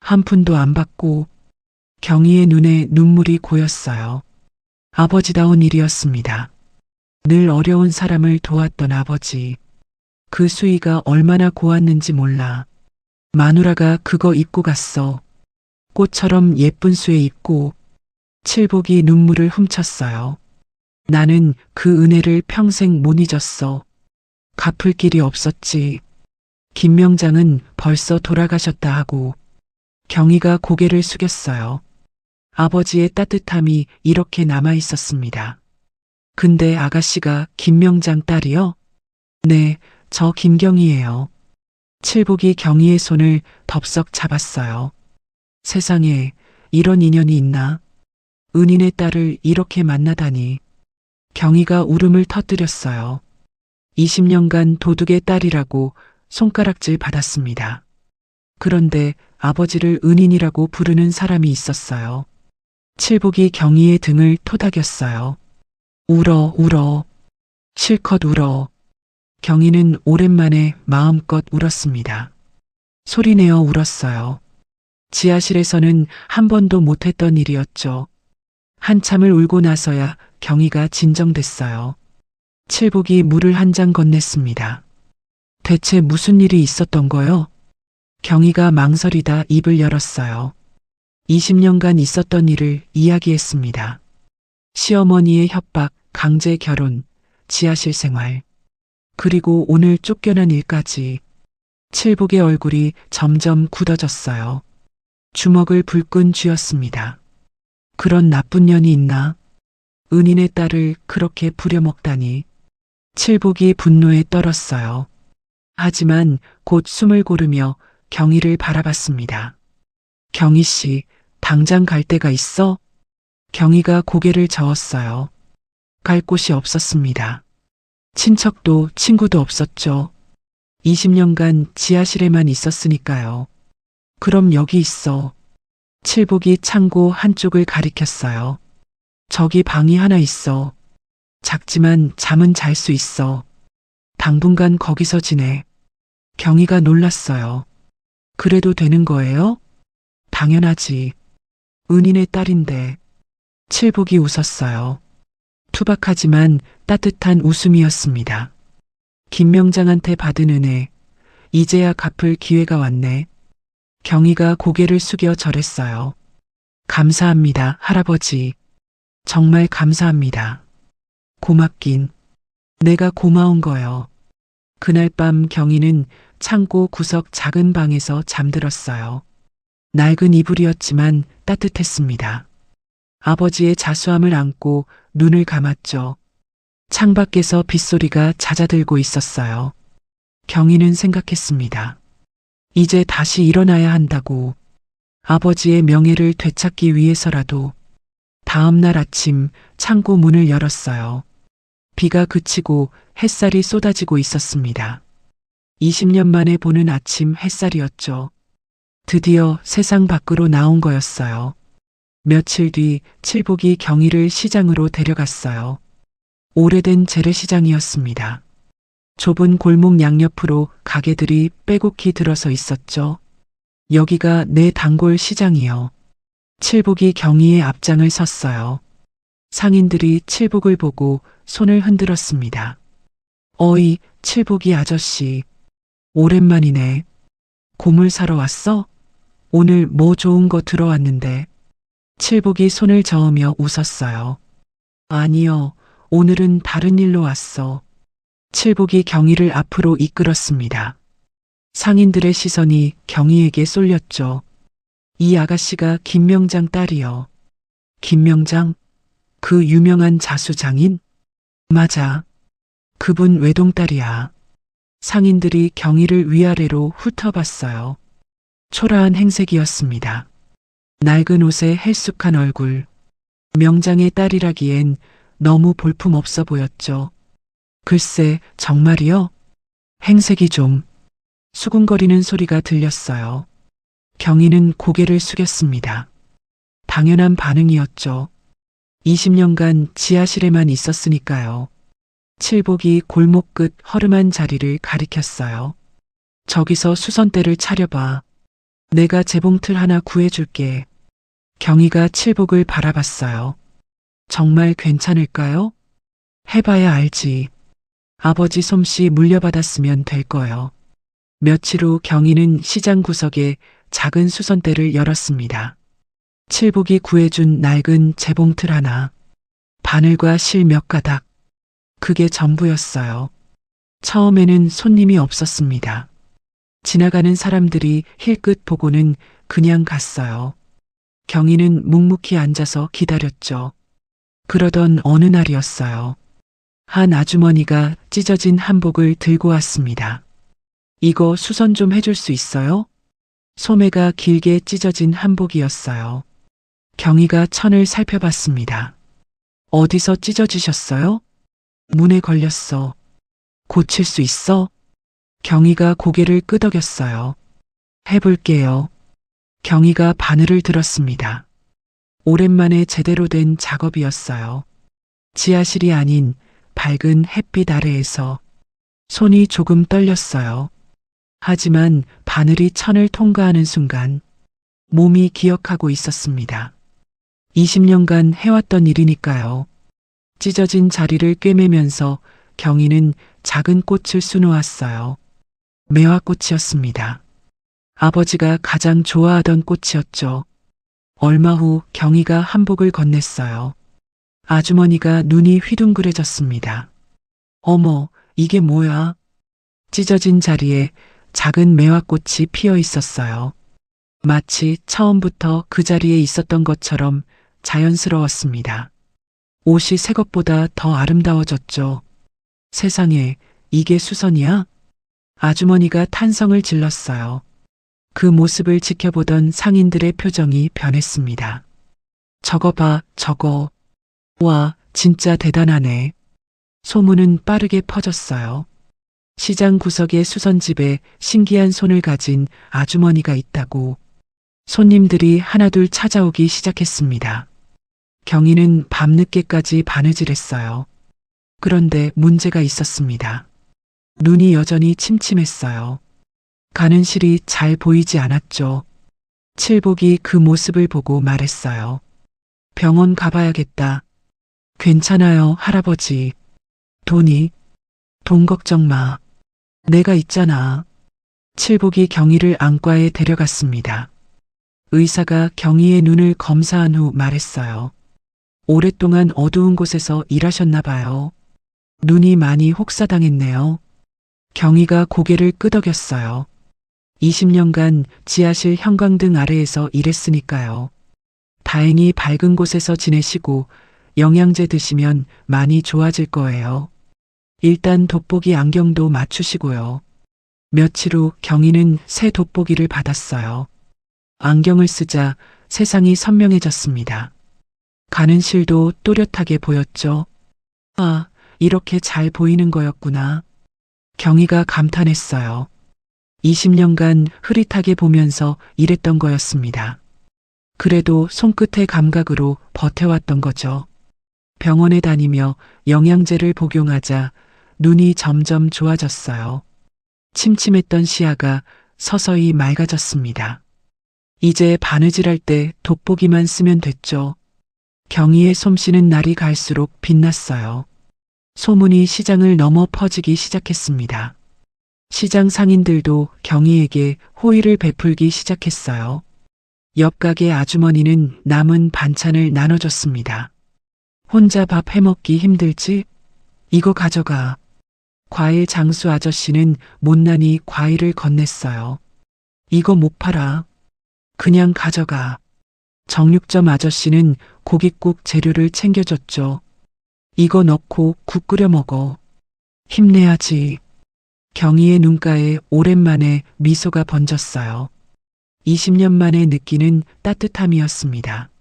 한 푼도 안 받고. 경희의 눈에 눈물이 고였어요. 아버지다운 일이었습니다. 늘 어려운 사람을 도왔던 아버지. 그 수의가 얼마나 고왔는지 몰라. 마누라가 그거 입고 갔어. 꽃처럼 예쁜 수에 입고. 칠복이 눈물을 훔쳤어요. 나는 그 은혜를 평생 못 잊었어. 갚을 길이 없었지. 김명장은 벌써 돌아가셨다 하고. 경희가 고개를 숙였어요. 아버지의 따뜻함이 이렇게 남아 있었습니다. 근데 아가씨가 김명장 딸이요? 네, 저 김경희예요. 칠복이 경희의 손을 덥석 잡았어요. 세상에 이런 인연이 있나? 은인의 딸을 이렇게 만나다니. 경희가 울음을 터뜨렸어요. 20년간 도둑의 딸이라고 손가락질 받았습니다. 그런데 아버지를 은인이라고 부르는 사람이 있었어요. 칠복이 경희의 등을 토닥였어요. 울어, 울어. 실컷 울어. 경희는 오랜만에 마음껏 울었습니다. 소리내어 울었어요. 지하실에서는 한 번도 못했던 일이었죠. 한참을 울고 나서야 경희가 진정됐어요. 칠복이 물을 한 잔 건넸습니다. 대체 무슨 일이 있었던 거요? 경희가 망설이다 입을 열었어요. 20년간 있었던 일을 이야기했습니다. 시어머니의 협박, 강제 결혼, 지하실 생활, 그리고 오늘 쫓겨난 일까지. 칠복의 얼굴이 점점 굳어졌어요. 주먹을 불끈 쥐었습니다. 그런 나쁜 년이 있나? 은인의 딸을 그렇게 부려먹다니. 칠복이 분노에 떨었어요. 하지만 곧 숨을 고르며 경희를 바라봤습니다. 경희 씨, 당장 갈 데가 있어? 경희가 고개를 저었어요. 갈 곳이 없었습니다. 친척도 친구도 없었죠. 20년간 지하실에만 있었으니까요. 그럼 여기 있어. 칠복이 창고 한쪽을 가리켰어요. 저기 방이 하나 있어. 작지만 잠은 잘 수 있어. 당분간 거기서 지내. 경희가 놀랐어요. 그래도 되는 거예요? 당연하지. 은인의 딸인데. 칠복이 웃었어요. 투박하지만 따뜻한 웃음이었습니다. 김명장한테 받은 은혜, 이제야 갚을 기회가 왔네. 경희가 고개를 숙여 절했어요. 감사합니다, 할아버지. 정말 감사합니다. 고맙긴. 내가 고마운 거요. 그날 밤 경희는 창고 구석 작은 방에서 잠들었어요. 낡은 이불이었지만 따뜻했습니다. 아버지의 자수함을 안고 눈을 감았죠. 창밖에서 빗소리가 잦아들고 있었어요. 경희는 생각했습니다. 이제 다시 일어나야 한다고. 아버지의 명예를 되찾기 위해서라도. 다음 날 아침 창고 문을 열었어요. 비가 그치고 햇살이 쏟아지고 있었습니다. 20년 만에 보는 아침 햇살이었죠. 드디어 세상 밖으로 나온 거였어요. 며칠 뒤 칠복이 경희를 시장으로 데려갔어요. 오래된 재래시장이었습니다. 좁은 골목 양옆으로 가게들이 빼곡히 들어서 있었죠. 여기가 내 단골 시장이요. 칠복이 경희의 앞장을 섰어요. 상인들이 칠복을 보고 손을 흔들었습니다. 어이, 칠복이 아저씨. 오랜만이네. 고물 사러 왔어? 오늘 뭐 좋은 거 들어왔는데. 칠복이 손을 저으며 웃었어요. 아니요, 오늘은 다른 일로 왔어. 칠복이 경희를 앞으로 이끌었습니다. 상인들의 시선이 경희에게 쏠렸죠. 이 아가씨가 김명장 딸이요. 김명장? 그 유명한 자수장인? 맞아. 그분 외동딸이야. 상인들이 경희를 위아래로 훑어봤어요. 초라한 행색이었습니다. 낡은 옷에 헬쑥한 얼굴. 명장의 딸이라기엔 너무 볼품없어 보였죠. 글쎄, 정말이요? 행색이 좀 수군거리는 소리가 들렸어요. 경희는 고개를 숙였습니다. 당연한 반응이었죠. 20년간 지하실에만 있었으니까요. 칠복이 골목 끝 허름한 자리를 가리켰어요. 저기서 수선대를 차려봐. 내가 재봉틀 하나 구해줄게. 경희가 칠복을 바라봤어요. 정말 괜찮을까요? 해봐야 알지. 아버지 솜씨 물려받았으면 될 거요. 며칠 후 경희는 시장 구석에 작은 수선대를 열었습니다. 칠복이 구해준 낡은 재봉틀 하나, 바늘과 실 몇 가닥. 그게 전부였어요. 처음에는 손님이 없었습니다. 지나가는 사람들이 힐끗 보고는 그냥 갔어요. 경희는 묵묵히 앉아서 기다렸죠. 그러던 어느 날이었어요. 한 아주머니가 찢어진 한복을 들고 왔습니다. 이거 수선 좀 해줄 수 있어요? 소매가 길게 찢어진 한복이었어요. 경희가 천을 살펴봤습니다. 어디서 찢어지셨어요? 문에 걸렸어. 고칠 수 있어? 경희가 고개를 끄덕였어요. 해볼게요. 경희가 바늘을 들었습니다. 오랜만에 제대로 된 작업이었어요. 지하실이 아닌 밝은 햇빛 아래에서 손이 조금 떨렸어요. 하지만 바늘이 천을 통과하는 순간 몸이 기억하고 있었습니다. 20년간 해왔던 일이니까요. 찢어진 자리를 꿰매면서 경희는 작은 꽃을 수놓았어요. 매화꽃이었습니다. 아버지가 가장 좋아하던 꽃이었죠. 얼마 후 경희가 한복을 건넸어요. 아주머니가 눈이 휘둥그레졌습니다. 어머, 이게 뭐야? 찢어진 자리에 작은 매화꽃이 피어 있었어요. 마치 처음부터 그 자리에 있었던 것처럼 자연스러웠습니다. 옷이 새 것보다 더 아름다워졌죠. 세상에, 이게 수선이야? 아주머니가 탄성을 질렀어요. 그 모습을 지켜보던 상인들의 표정이 변했습니다. 저거 봐, 저거. 와, 진짜 대단하네. 소문은 빠르게 퍼졌어요. 시장 구석의 수선집에 신기한 손을 가진 아주머니가 있다고. 손님들이 하나둘 찾아오기 시작했습니다. 경희는 밤늦게까지 바느질했어요. 그런데 문제가 있었습니다. 눈이 여전히 침침했어요. 가는 실이 잘 보이지 않았죠. 칠복이 그 모습을 보고 말했어요. 병원 가봐야겠다. 괜찮아요, 할아버지. 돈 걱정 마. 내가 있잖아. 칠복이 경희를 안과에 데려갔습니다. 의사가 경희의 눈을 검사한 후 말했어요. 오랫동안 어두운 곳에서 일하셨나 봐요. 눈이 많이 혹사당했네요. 경희가 고개를 끄덕였어요. 20년간 지하실 형광등 아래에서 일했으니까요. 다행히 밝은 곳에서 지내시고 영양제 드시면 많이 좋아질 거예요. 일단 돋보기 안경도 맞추시고요. 며칠 후 경희는 새 돋보기를 받았어요. 안경을 쓰자 세상이 선명해졌습니다. 가는 실도 또렷하게 보였죠. 아, 이렇게 잘 보이는 거였구나. 경희가 감탄했어요. 20년간 흐릿하게 보면서 일했던 거였습니다. 그래도 손끝의 감각으로 버텨왔던 거죠. 병원에 다니며 영양제를 복용하자 눈이 점점 좋아졌어요. 침침했던 시야가 서서히 맑아졌습니다. 이제 바느질할 때 돋보기만 쓰면 됐죠. 경희의 솜씨는 날이 갈수록 빛났어요. 소문이 시장을 넘어 퍼지기 시작했습니다. 시장 상인들도 경희에게 호의를 베풀기 시작했어요. 옆 가게 아주머니는 남은 반찬을 나눠줬습니다. 혼자 밥 해먹기 힘들지? 이거 가져가. 과일 장수 아저씨는 못난이 과일을 건넸어요. 이거 못 팔아. 그냥 가져가. 정육점 아저씨는 고깃국 재료를 챙겨줬죠. 이거 넣고 국 끓여 먹어. 힘내야지. 경희의 눈가에 오랜만에 미소가 번졌어요. 20년 만에 느끼는 따뜻함이었습니다.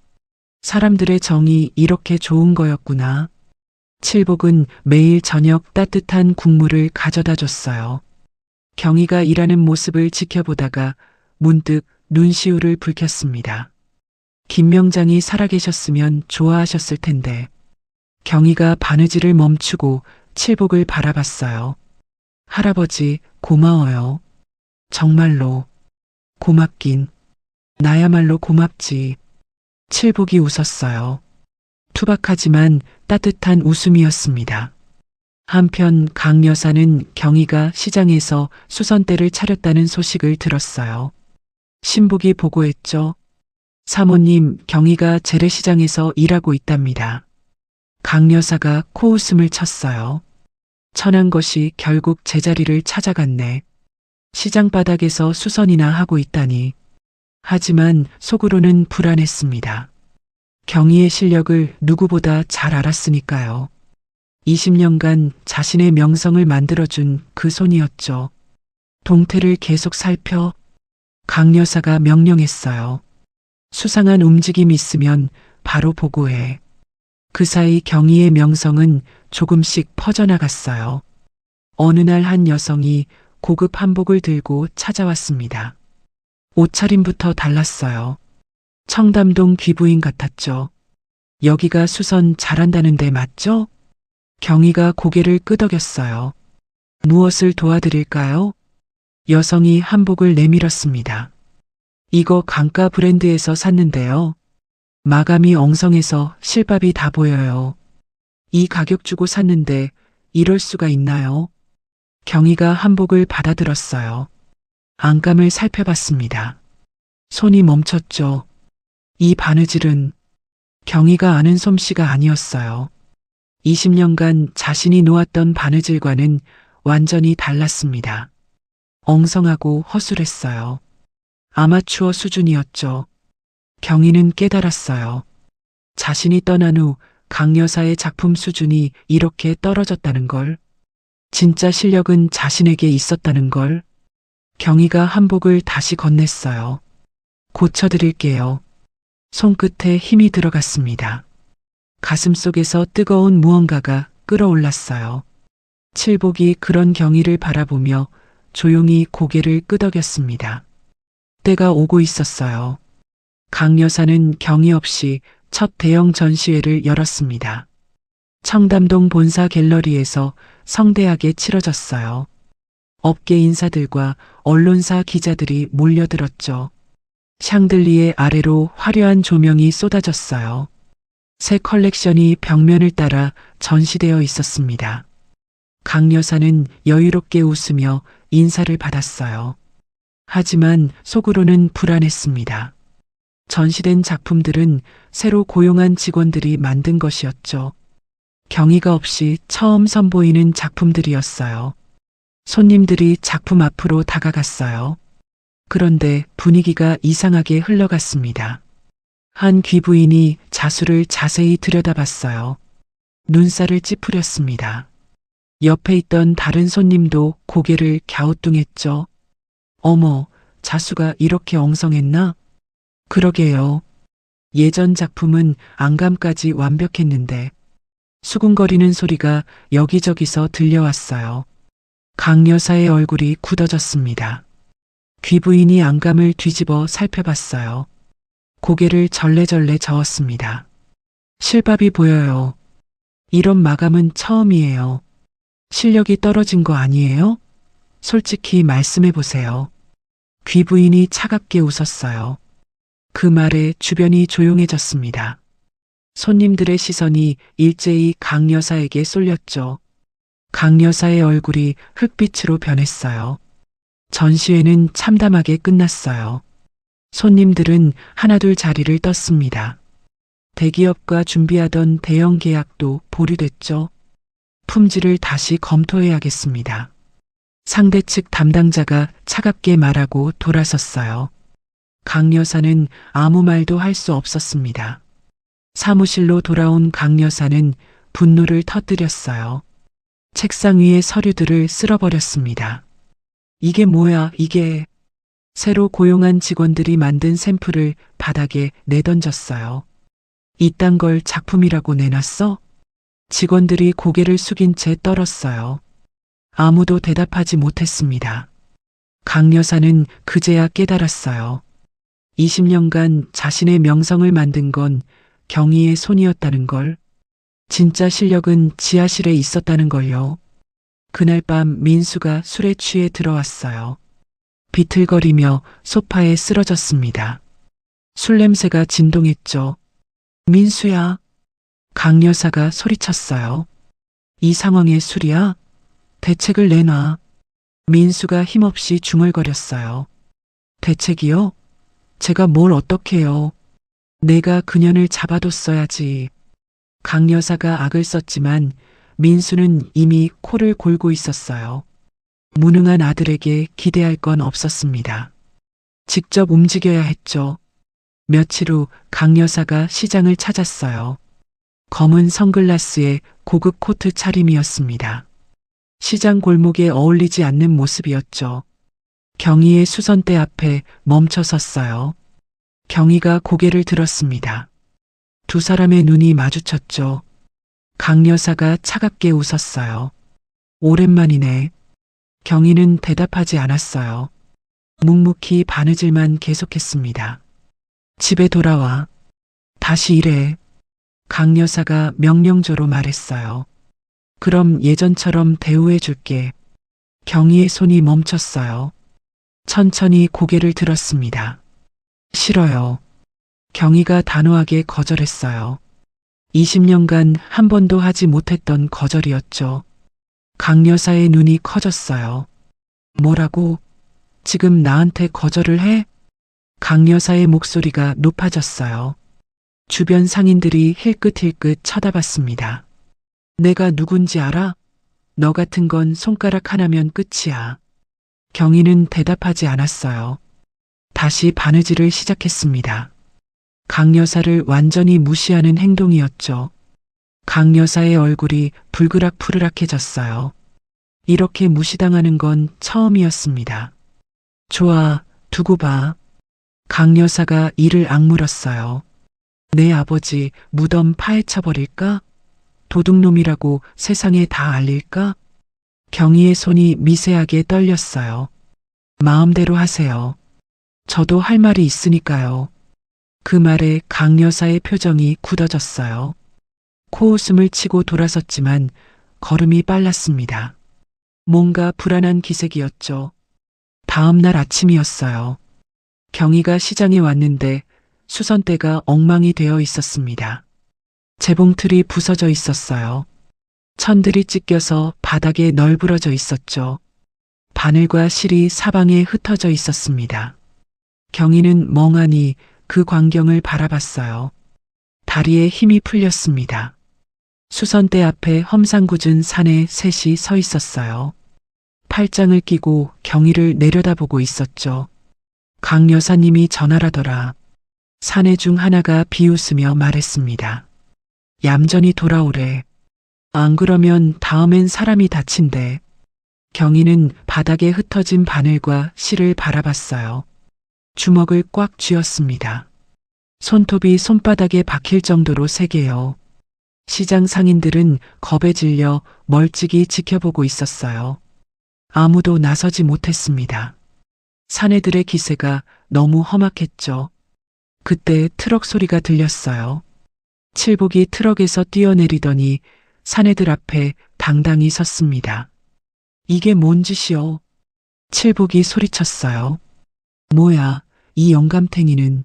사람들의 정이 이렇게 좋은 거였구나. 칠복은 매일 저녁 따뜻한 국물을 가져다 줬어요. 경희가 일하는 모습을 지켜보다가 문득 눈시울을 붉혔습니다. 김명장이 살아계셨으면 좋아하셨을 텐데. 경희가 바느질을 멈추고 칠복을 바라봤어요. 할아버지, 고마워요. 정말로. 고맙긴. 나야말로 고맙지. 칠복이 웃었어요. 투박하지만 따뜻한 웃음이었습니다. 한편 강 여사는 경희가 시장에서 수선대를 차렸다는 소식을 들었어요. 신복이 보고했죠. 사모님, 경희가 재래시장에서 일하고 있답니다. 강 여사가 코웃음을 쳤어요. 천한 것이 결국 제자리를 찾아갔네. 시장 바닥에서 수선이나 하고 있다니. 하지만 속으로는 불안했습니다. 경희의 실력을 누구보다 잘 알았으니까요. 20년간 자신의 명성을 만들어준 그 손이었죠. 동태를 계속 살펴. 강 여사가 명령했어요. 수상한 움직임 있으면 바로 보고해. 그 사이 경희의 명성은 조금씩 퍼져나갔어요. 어느 날 한 여성이 고급 한복을 들고 찾아왔습니다. 옷차림부터 달랐어요. 청담동 귀부인 같았죠. 여기가 수선 잘한다는 데 맞죠? 경희가 고개를 끄덕였어요. 무엇을 도와드릴까요? 여성이 한복을 내밀었습니다. 이거 강가 브랜드에서 샀는데요. 마감이 엉성해서 실밥이 다 보여요. 이 가격 주고 샀는데 이럴 수가 있나요? 경희가 한복을 받아들었어요. 안감을 살펴봤습니다. 손이 멈췄죠. 이 바느질은 경희가 아는 솜씨가 아니었어요. 20년간 자신이 놓았던 바느질과는 완전히 달랐습니다. 엉성하고 허술했어요. 아마추어 수준이었죠. 경희는 깨달았어요. 자신이 떠난 후 강 여사의 작품 수준이 이렇게 떨어졌다는 걸. 진짜 실력은 자신에게 있었다는 걸. 경희가 한복을 다시 건넸어요. 고쳐드릴게요. 손끝에 힘이 들어갔습니다. 가슴속에서 뜨거운 무언가가 끓어올랐어요. 칠복이 그런 경희를 바라보며 조용히 고개를 끄덕였습니다. 때가 오고 있었어요. 강 여사는 경희 없이 첫 대형 전시회를 열었습니다. 청담동 본사 갤러리에서 성대하게 치러졌어요. 업계 인사들과 언론사 기자들이 몰려들었죠. 샹들리에 아래로 화려한 조명이 쏟아졌어요. 새 컬렉션이 벽면을 따라 전시되어 있었습니다. 강 여사는 여유롭게 웃으며 인사를 받았어요. 하지만 속으로는 불안했습니다. 전시된 작품들은 새로 고용한 직원들이 만든 것이었죠. 경희가 없이 처음 선보이는 작품들이었어요. 손님들이 작품 앞으로 다가갔어요. 그런데 분위기가 이상하게 흘러갔습니다. 한 귀부인이 자수를 자세히 들여다봤어요. 눈살을 찌푸렸습니다. 옆에 있던 다른 손님도 고개를 갸우뚱했죠. 어머, 자수가 이렇게 엉성했나? 그러게요. 예전 작품은 안감까지 완벽했는데 수군거리는 소리가 여기저기서 들려왔어요. 강 여사의 얼굴이 굳어졌습니다. 귀부인이 안감을 뒤집어 살펴봤어요. 고개를 절레절레 저었습니다. 실밥이 보여요. 이런 마감은 처음이에요. 실력이 떨어진 거 아니에요? 솔직히 말씀해 보세요. 귀부인이 차갑게 웃었어요. 그 말에 주변이 조용해졌습니다. 손님들의 시선이 일제히 강 여사에게 쏠렸죠. 강 여사의 얼굴이 흑빛으로 변했어요. 전시회는 참담하게 끝났어요. 손님들은 하나둘 자리를 떴습니다. 대기업과 준비하던 대형 계약도 보류됐죠. 품질을 다시 검토해야겠습니다. 상대 측 담당자가 차갑게 말하고 돌아섰어요. 강 여사는 아무 말도 할 수 없었습니다. 사무실로 돌아온 강 여사는 분노를 터뜨렸어요. 책상 위에 서류들을 쓸어버렸습니다. 이게 뭐야, 이게. 새로 고용한 직원들이 만든 샘플을 바닥에 내던졌어요. 이딴 걸 작품이라고 내놨어? 직원들이 고개를 숙인 채 떨었어요. 아무도 대답하지 못했습니다. 강 여사는 그제야 깨달았어요. 20년간 자신의 명성을 만든 건 경희의 손이었다는 걸. 진짜 실력은 지하실에 있었다는 걸요. 그날 밤 민수가 술에 취해 들어왔어요. 비틀거리며 소파에 쓰러졌습니다. 술 냄새가 진동했죠. 민수야. 강 여사가 소리쳤어요. 이 상황에 술이야? 대책을 내놔. 민수가 힘없이 중얼거렸어요. 대책이요? 제가 뭘 어떡해요. 내가 그년을 잡아뒀어야지. 강 여사가 악을 썼지만 민수는 이미 코를 골고 있었어요. 무능한 아들에게 기대할 건 없었습니다. 직접 움직여야 했죠. 며칠 후 강 여사가 시장을 찾았어요. 검은 선글라스에 고급 코트 차림이었습니다. 시장 골목에 어울리지 않는 모습이었죠. 경희의 수선대 앞에 멈춰 섰어요. 경희가 고개를 들었습니다. 두 사람의 눈이 마주쳤죠. 강 여사가 차갑게 웃었어요. 오랜만이네. 경희는 대답하지 않았어요. 묵묵히 바느질만 계속했습니다. 집에 돌아와. 다시 일해. 강 여사가 명령조로 말했어요. 그럼 예전처럼 대우해 줄게. 경희의 손이 멈췄어요. 천천히 고개를 들었습니다. 싫어요. 경희가 단호하게 거절했어요. 20년간 한 번도 하지 못했던 거절이었죠. 강 여사의 눈이 커졌어요. 뭐라고? 지금 나한테 거절을 해? 강 여사의 목소리가 높아졌어요. 주변 상인들이 힐끗힐끗 쳐다봤습니다. 내가 누군지 알아? 너 같은 건 손가락 하나면 끝이야. 경희는 대답하지 않았어요. 다시 바느질을 시작했습니다. 강 여사를 완전히 무시하는 행동이었죠. 강 여사의 얼굴이 불그락푸르락해졌어요. 이렇게 무시당하는 건 처음이었습니다. 좋아, 두고 봐. 강 여사가 이를 악물었어요. 내 아버지 무덤 파헤쳐버릴까? 도둑놈이라고 세상에 다 알릴까? 경희의 손이 미세하게 떨렸어요. 마음대로 하세요. 저도 할 말이 있으니까요. 그 말에 강 여사의 표정이 굳어졌어요. 코웃음을 치고 돌아섰지만 걸음이 빨랐습니다. 뭔가 불안한 기색이었죠. 다음 날 아침이었어요. 경희가 시장에 왔는데 수선대가 엉망이 되어 있었습니다. 재봉틀이 부서져 있었어요. 천들이 찢겨서 바닥에 널브러져 있었죠. 바늘과 실이 사방에 흩어져 있었습니다. 경희는 멍하니 그 광경을 바라봤어요. 다리에 힘이 풀렸습니다. 수선대 앞에 험상궂은 산에 셋이 서 있었어요. 팔짱을 끼고 경희를 내려다보고 있었죠. 강 여사님이 전화라더라. 사내 중 하나가 비웃으며 말했습니다. 얌전히 돌아오래. 안 그러면 다음엔 사람이 다친대. 경희는 바닥에 흩어진 바늘과 실을 바라봤어요. 주먹을 꽉 쥐었습니다. 손톱이 손바닥에 박힐 정도로 세게요. 시장 상인들은 겁에 질려 멀찍이 지켜보고 있었어요. 아무도 나서지 못했습니다. 사내들의 기세가 너무 험악했죠. 그때 트럭 소리가 들렸어요. 칠복이 트럭에서 뛰어내리더니 사내들 앞에 당당히 섰습니다. 이게 뭔 짓이요? 칠복이 소리쳤어요. 뭐야, 이 영감탱이는.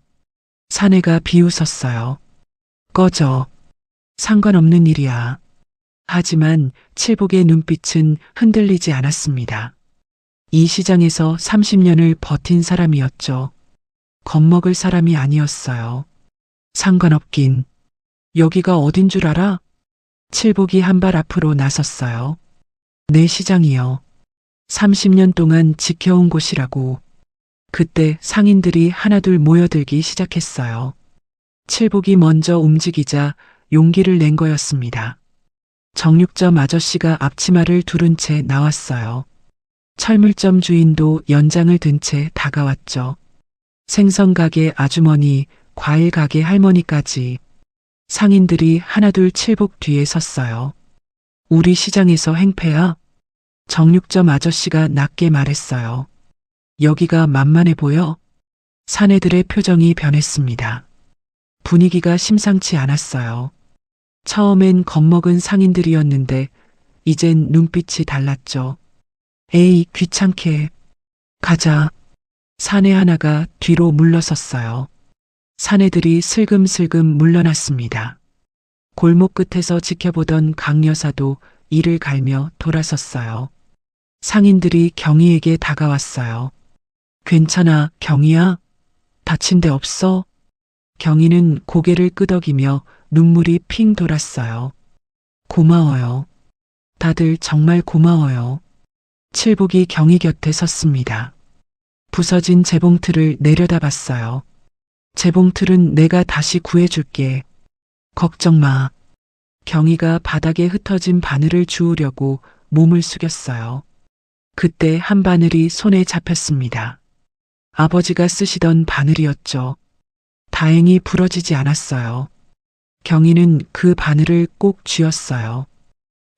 사내가 비웃었어요. 꺼져. 상관없는 일이야. 하지만 칠복의 눈빛은 흔들리지 않았습니다. 이 시장에서 30년을 버틴 사람이었죠. 겁먹을 사람이 아니었어요. 상관없긴. 여기가 어딘 줄 알아? 칠복이 한 발 앞으로 나섰어요. 내 시장이요. 30년 동안 지켜온 곳이라고. 그때 상인들이 하나둘 모여들기 시작했어요. 칠복이 먼저 움직이자 용기를 낸 거였습니다. 정육점 아저씨가 앞치마를 두른 채 나왔어요. 철물점 주인도 연장을 든 채 다가왔죠. 생선가게 아주머니, 과일가게 할머니까지 상인들이 하나둘 칠복 뒤에 섰어요. 우리 시장에서 행패야? 정육점 아저씨가 낮게 말했어요. 여기가 만만해 보여? 사내들의 표정이 변했습니다. 분위기가 심상치 않았어요. 처음엔 겁먹은 상인들이었는데 이젠 눈빛이 달랐죠. 에이, 귀찮게. 가자. 사내 하나가 뒤로 물러섰어요. 사내들이 슬금슬금 물러났습니다. 골목 끝에서 지켜보던 강 여사도 이를 갈며 돌아섰어요. 상인들이 경희에게 다가왔어요. 괜찮아, 경희야? 다친 데 없어? 경희는 고개를 끄덕이며 눈물이 핑 돌았어요. 고마워요. 다들 정말 고마워요. 칠복이 경희 곁에 섰습니다. 부서진 재봉틀을 내려다봤어요. 재봉틀은 내가 다시 구해줄게. 걱정 마. 경희가 바닥에 흩어진 바늘을 주우려고 몸을 숙였어요. 그때 한 바늘이 손에 잡혔습니다. 아버지가 쓰시던 바늘이었죠. 다행히 부러지지 않았어요. 경희는 그 바늘을 꼭 쥐었어요.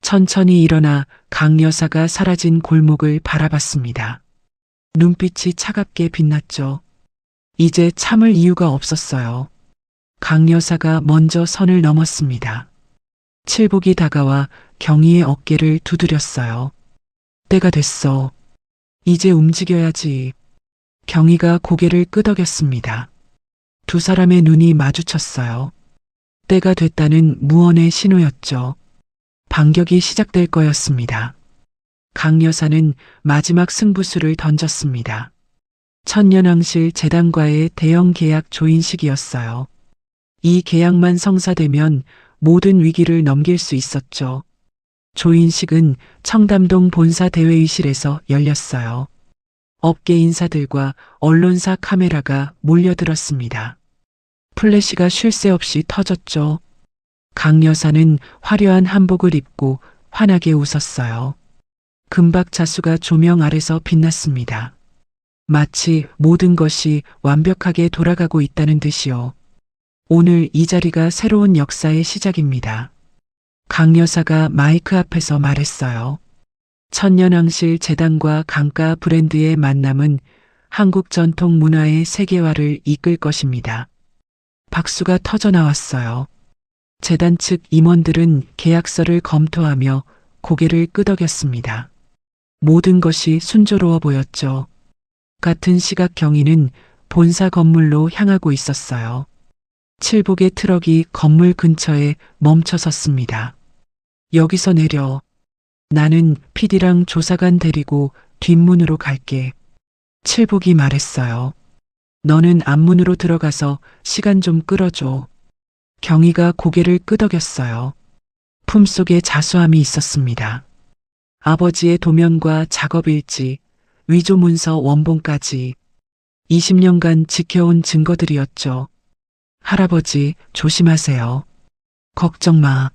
천천히 일어나 강 여사가 사라진 골목을 바라봤습니다. 눈빛이 차갑게 빛났죠. 이제 참을 이유가 없었어요. 강 여사가 먼저 선을 넘었습니다. 칠복이 다가와 경희의 어깨를 두드렸어요. 때가 됐어. 이제 움직여야지. 경희가 고개를 끄덕였습니다. 두 사람의 눈이 마주쳤어요. 때가 됐다는 무언의 신호였죠. 반격이 시작될 거였습니다. 강 여사는 마지막 승부수를 던졌습니다. 천년왕실 재단과의 대형 계약 조인식이었어요. 이 계약만 성사되면 모든 위기를 넘길 수 있었죠. 조인식은 청담동 본사 대회의실에서 열렸어요. 업계 인사들과 언론사 카메라가 몰려들었습니다. 플래시가 쉴 새 없이 터졌죠. 강 여사는 화려한 한복을 입고 환하게 웃었어요. 금박 자수가 조명 아래서 빛났습니다. 마치 모든 것이 완벽하게 돌아가고 있다는 듯이요. 오늘 이 자리가 새로운 역사의 시작입니다. 강 여사가 마이크 앞에서 말했어요. 천년왕실 재단과 강가 브랜드의 만남은 한국 전통 문화의 세계화를 이끌 것입니다. 박수가 터져 나왔어요. 재단 측 임원들은 계약서를 검토하며 고개를 끄덕였습니다. 모든 것이 순조로워 보였죠. 같은 시각 경희는 본사 건물로 향하고 있었어요. 칠복의 트럭이 건물 근처에 멈춰 섰습니다. 여기서 내려. 나는 PD랑 조사관 데리고 뒷문으로 갈게. 칠복이 말했어요. 너는 앞문으로 들어가서 시간 좀 끌어줘. 경희가 고개를 끄덕였어요. 품속에 자수함이 있었습니다. 아버지의 도면과 작업일지, 위조 문서 원본까지 20년간 지켜온 증거들이었죠. 할아버지, 조심하세요. 걱정 마.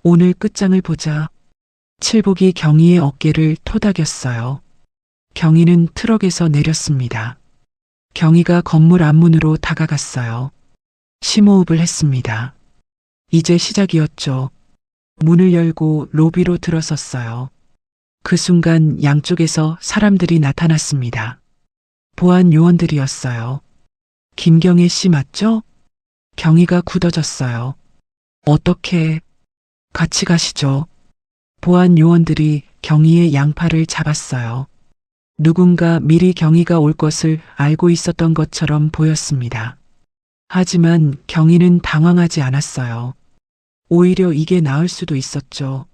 오늘 끝장을 보자. 칠복이 경희의 어깨를 토닥였어요. 경희는 트럭에서 내렸습니다. 경희가 건물 앞문으로 다가갔어요. 심호흡을 했습니다. 이제 시작이었죠. 문을 열고 로비로 들어섰어요. 그 순간 양쪽에서 사람들이 나타났습니다. 보안 요원들이었어요. 김경애 씨 맞죠? 경희가 굳어졌어요. 어떻게? 같이 가시죠. 보안 요원들이 경희의 양팔을 잡았어요. 누군가 미리 경희가 올 것을 알고 있었던 것처럼 보였습니다. 하지만 경희는 당황하지 않았어요. 오히려 이게 나을 수도 있었죠.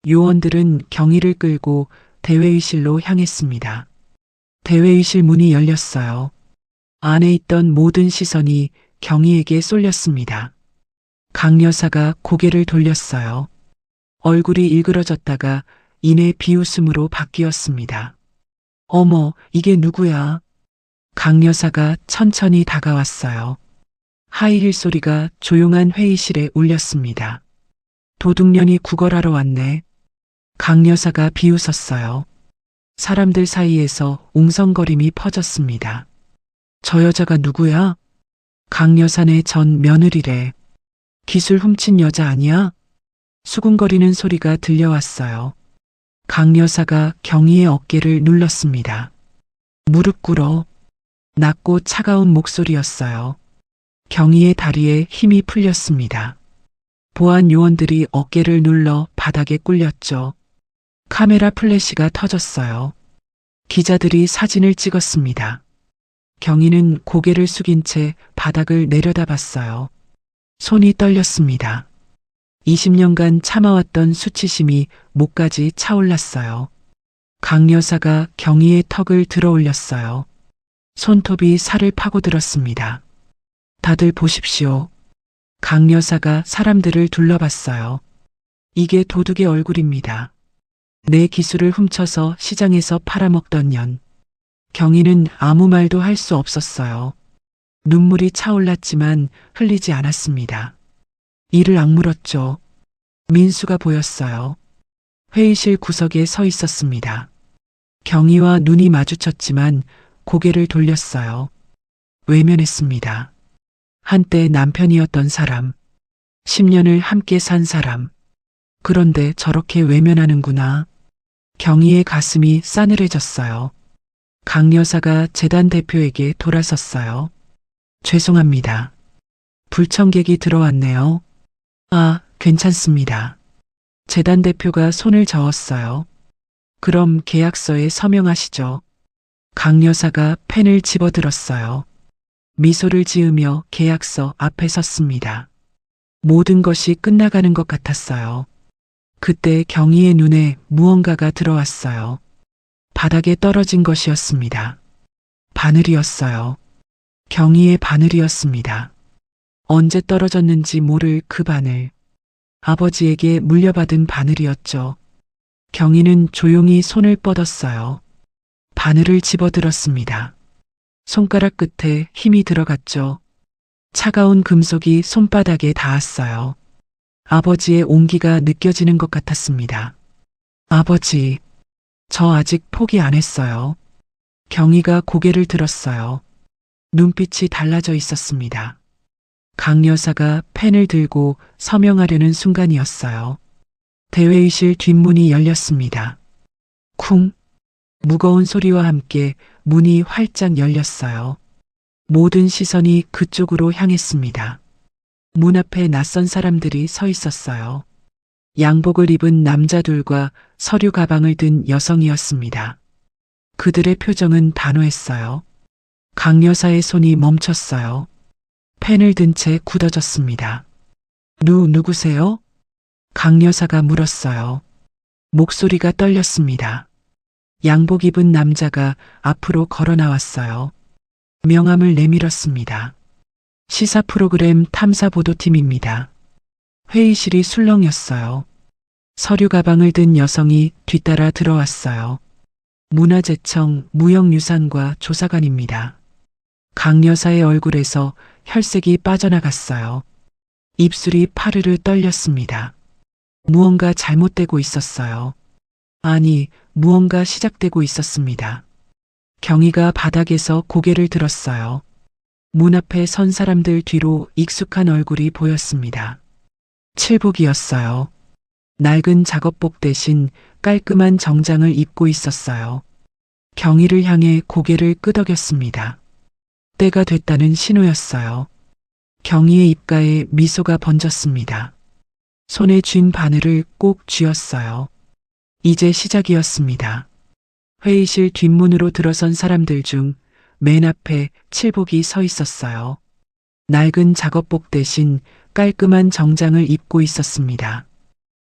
요원들은 경희를 끌고 대회의실로 향했습니다. 대회의실 문이 열렸어요. 안에 있던 모든 시선이 경희에게 쏠렸습니다. 강 여사가 고개를 돌렸어요. 얼굴이 일그러졌다가 이내 비웃음으로 바뀌었습니다. 어머, 이게 누구야? 강 여사가 천천히 다가왔어요. 하이힐 소리가 조용한 회의실에 울렸습니다. 도둑년이 구걸하러 왔네. 강 여사가 비웃었어요. 사람들 사이에서 웅성거림이 퍼졌습니다. 저 여자가 누구야? 강 여사네 전 며느리래. 기술 훔친 여자 아니야? 수군거리는 소리가 들려왔어요. 강 여사가 경희의 어깨를 눌렀습니다. 무릎 꿇어. 낮고 차가운 목소리였어요. 경희의 다리에 힘이 풀렸습니다. 보안 요원들이 어깨를 눌러 바닥에 꿀렸죠. 카메라 플래시가 터졌어요. 기자들이 사진을 찍었습니다. 경희는 고개를 숙인 채 바닥을 내려다봤어요. 손이 떨렸습니다. 20년간 참아왔던 수치심이 목까지 차올랐어요. 강 여사가 경희의 턱을 들어 올렸어요. 손톱이 살을 파고들었습니다. 다들 보십시오. 강 여사가 사람들을 둘러봤어요. 이게 도둑의 얼굴입니다. 내 기술을 훔쳐서 시장에서 팔아먹던 년. 경희는 아무 말도 할 수 없었어요. 눈물이 차올랐지만 흘리지 않았습니다. 이를 악물었죠. 민수가 보였어요. 회의실 구석에 서 있었습니다. 경희와 눈이 마주쳤지만 고개를 돌렸어요. 외면했습니다. 한때 남편이었던 사람, 10년을 함께 산 사람. 그런데 저렇게 외면하는구나. 경희의 가슴이 싸늘해졌어요. 강 여사가 재단 대표에게 돌아섰어요. 죄송합니다. 불청객이 들어왔네요. 아, 괜찮습니다. 재단 대표가 손을 저었어요. 그럼 계약서에 서명하시죠. 강 여사가 펜을 집어들었어요. 미소를 지으며 계약서 앞에 섰습니다. 모든 것이 끝나가는 것 같았어요. 그때 경희의 눈에 무언가가 들어왔어요. 바닥에 떨어진 것이었습니다. 바늘이었어요. 경희의 바늘이었습니다. 언제 떨어졌는지 모를 그 바늘. 아버지에게 물려받은 바늘이었죠. 경희는 조용히 손을 뻗었어요. 바늘을 집어들었습니다. 손가락 끝에 힘이 들어갔죠. 차가운 금속이 손바닥에 닿았어요. 아버지의 온기가 느껴지는 것 같았습니다. 아버지, 저 아직 포기 안 했어요. 경희가 고개를 들었어요. 눈빛이 달라져 있었습니다. 강 여사가 펜을 들고 서명하려는 순간이었어요. 대회의실 뒷문이 열렸습니다. 쿵! 무거운 소리와 함께 문이 활짝 열렸어요. 모든 시선이 그쪽으로 향했습니다. 문 앞에 낯선 사람들이 서 있었어요. 양복을 입은 남자둘과 서류 가방을 든 여성이었습니다. 그들의 표정은 단호했어요. 강 여사의 손이 멈췄어요. 펜을 든 채 굳어졌습니다. 누구세요? 강 여사가 물었어요. 목소리가 떨렸습니다. 양복 입은 남자가 앞으로 걸어 나왔어요. 명함을 내밀었습니다. 시사 프로그램 탐사보도팀입니다. 회의실이 술렁였어요. 서류 가방을 든 여성이 뒤따라 들어왔어요. 문화재청 무형유산과 조사관입니다. 강 여사의 얼굴에서 혈색이 빠져나갔어요. 입술이 파르르 떨렸습니다. 무언가 잘못되고 있었어요. 아니, 무언가 시작되고 있었습니다. 경희가 바닥에서 고개를 들었어요. 문 앞에 선 사람들 뒤로 익숙한 얼굴이 보였습니다. 칠복이었어요. 낡은 작업복 대신 깔끔한 정장을 입고 있었어요. 경희를 향해 고개를 끄덕였습니다. 때가 됐다는 신호였어요. 경희의 입가에 미소가 번졌습니다. 손에 쥔 바늘을 꼭 쥐었어요. 이제 시작이었습니다. 회의실 뒷문으로 들어선 사람들 중 맨 앞에 칠복이 서 있었어요. 낡은 작업복 대신 깔끔한 정장을 입고 있었습니다.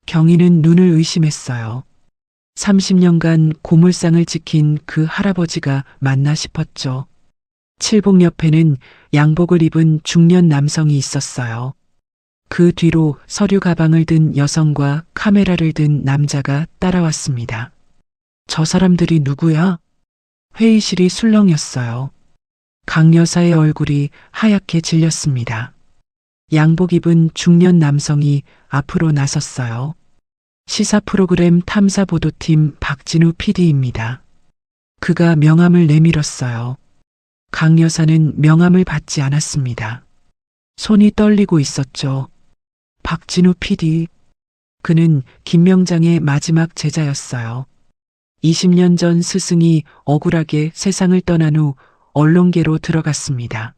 경희는 눈을 의심했어요. 30년간 고물상을 지킨 그 할아버지가 맞나 싶었죠. 칠복 옆에는 양복을 입은 중년 남성이 있었어요. 그 뒤로 서류 가방을 든 여성과 카메라를 든 남자가 따라왔습니다. 저 사람들이 누구야? 회의실이 술렁였어요. 강 여사의 얼굴이 하얗게 질렸습니다. 양복 입은 중년 남성이 앞으로 나섰어요. 시사 프로그램 탐사보도팀 박진우 PD입니다. 그가 명함을 내밀었어요. 강 여사는 명함을 받지 않았습니다. 손이 떨리고 있었죠. 박진우 PD. 그는 김명장의 마지막 제자였어요. 20년 전 스승이 억울하게 세상을 떠난 후 언론계로 들어갔습니다.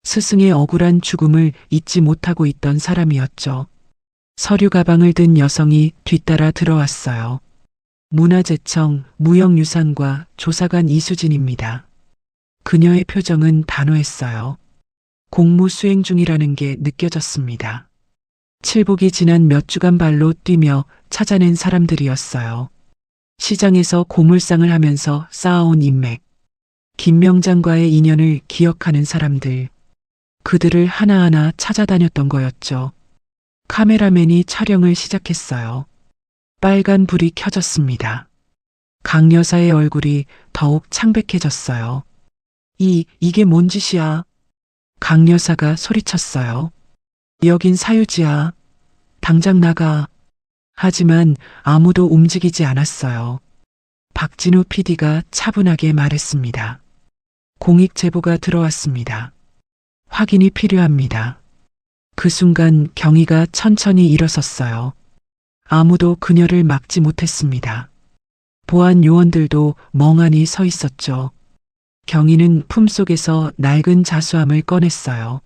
스승의 억울한 죽음을 잊지 못하고 있던 사람이었죠. 서류 가방을 든 여성이 뒤따라 들어왔어요. 문화재청 무형유산과 조사관 이수진입니다. 그녀의 표정은 단호했어요. 공무 수행 중이라는 게 느껴졌습니다. 칠복이 지난 몇 주간 발로 뛰며 찾아낸 사람들이었어요. 시장에서 고물상을 하면서 쌓아온 인맥, 김명장과의 인연을 기억하는 사람들, 그들을 하나하나 찾아다녔던 거였죠. 카메라맨이 촬영을 시작했어요. 빨간 불이 켜졌습니다. 강 여사의 얼굴이 더욱 창백해졌어요. 이게 뭔 짓이야? 강 여사가 소리쳤어요. 여긴 사유지야. 당장 나가. 하지만 아무도 움직이지 않았어요. 박진우 PD가 차분하게 말했습니다. 공익 제보가 들어왔습니다. 확인이 필요합니다. 그 순간 경희가 천천히 일어섰어요. 아무도 그녀를 막지 못했습니다. 보안 요원들도 멍하니 서 있었죠. 경희는 품속에서 낡은 자수함을 꺼냈어요.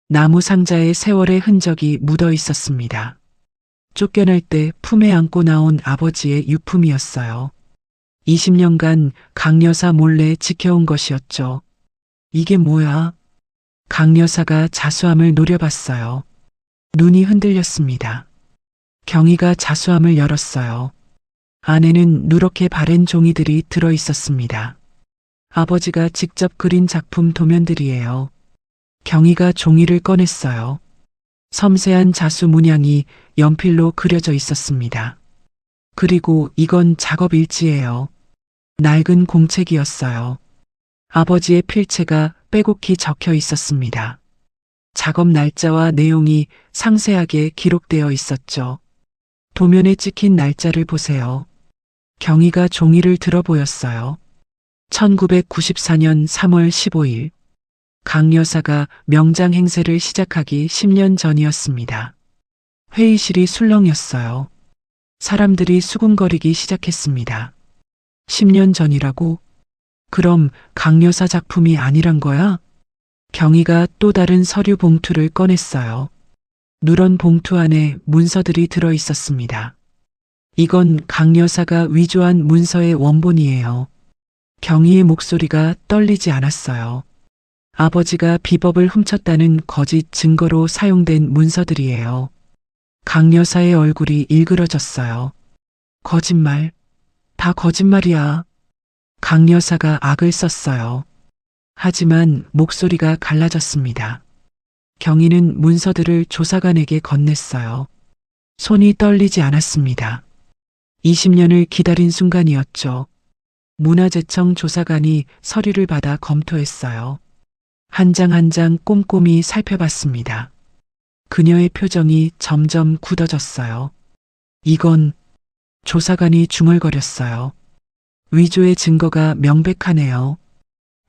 나무 상자에 세월의 흔적이 묻어 있었습니다. 쫓겨날 때 품에 안고 나온 아버지의 유품이었어요. 20년간 강 여사 몰래 지켜온 것이었죠. 이게 뭐야? 강 여사가 자수함을 노려봤어요. 눈이 흔들렸습니다. 경희가 자수함을 열었어요. 안에는 누렇게 바랜 종이들이 들어 있었습니다. 아버지가 직접 그린 작품 도면들이에요. 경희가 종이를 꺼냈어요. 섬세한 자수 문양이 연필로 그려져 있었습니다. 그리고 이건 작업 일지예요. 낡은 공책이었어요. 아버지의 필체가 빼곡히 적혀 있었습니다. 작업 날짜와 내용이 상세하게 기록되어 있었죠. 도면에 찍힌 날짜를 보세요. 경희가 종이를 들어 보였어요. 1994년 3월 15일. 강 여사가 명장 행세를 시작하기 10년 전이었습니다. 회의실이 술렁였어요. 사람들이 수군거리기 시작했습니다. 10년 전이라고? 그럼 강 여사 작품이 아니란 거야? 경희가 또 다른 서류 봉투를 꺼냈어요. 누런 봉투 안에 문서들이 들어 있었습니다. 이건 강 여사가 위조한 문서의 원본이에요. 경희의 목소리가 떨리지 않았어요. 아버지가 비법을 훔쳤다는 거짓 증거로 사용된 문서들이에요. 강 여사의 얼굴이 일그러졌어요. 거짓말. 다 거짓말이야. 강 여사가 악을 썼어요. 하지만 목소리가 갈라졌습니다. 경희는 문서들을 조사관에게 건넸어요. 손이 떨리지 않았습니다. 20년을 기다린 순간이었죠. 문화재청 조사관이 서류를 받아 검토했어요. 한 장 한 장 꼼꼼히 살펴봤습니다. 그녀의 표정이 점점 굳어졌어요. 이건 조사관이 중얼거렸어요. 위조의 증거가 명백하네요.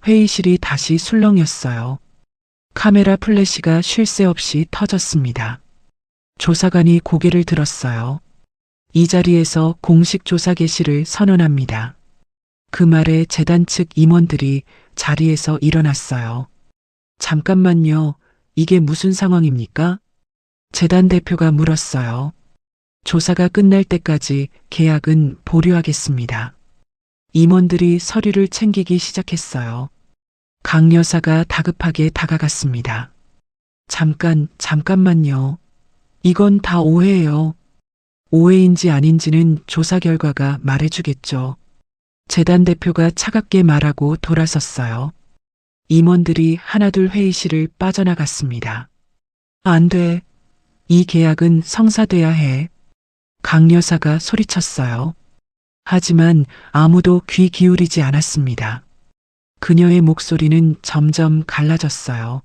회의실이 다시 술렁였어요. 카메라 플래시가 쉴 새 없이 터졌습니다. 조사관이 고개를 들었어요. 이 자리에서 공식 조사 개시를 선언합니다. 그 말에 재단 측 임원들이 자리에서 일어났어요. 잠깐만요. 이게 무슨 상황입니까? 재단 대표가 물었어요. 조사가 끝날 때까지 계약은 보류하겠습니다. 임원들이 서류를 챙기기 시작했어요. 강 여사가 다급하게 다가갔습니다. 잠깐만요. 이건 다 오해예요. 오해인지 아닌지는 조사 결과가 말해주겠죠. 재단 대표가 차갑게 말하고 돌아섰어요. 임원들이 하나둘 회의실을 빠져나갔습니다. 안 돼. 이 계약은 성사돼야 해. 강 여사가 소리쳤어요. 하지만 아무도 귀 기울이지 않았습니다. 그녀의 목소리는 점점 갈라졌어요.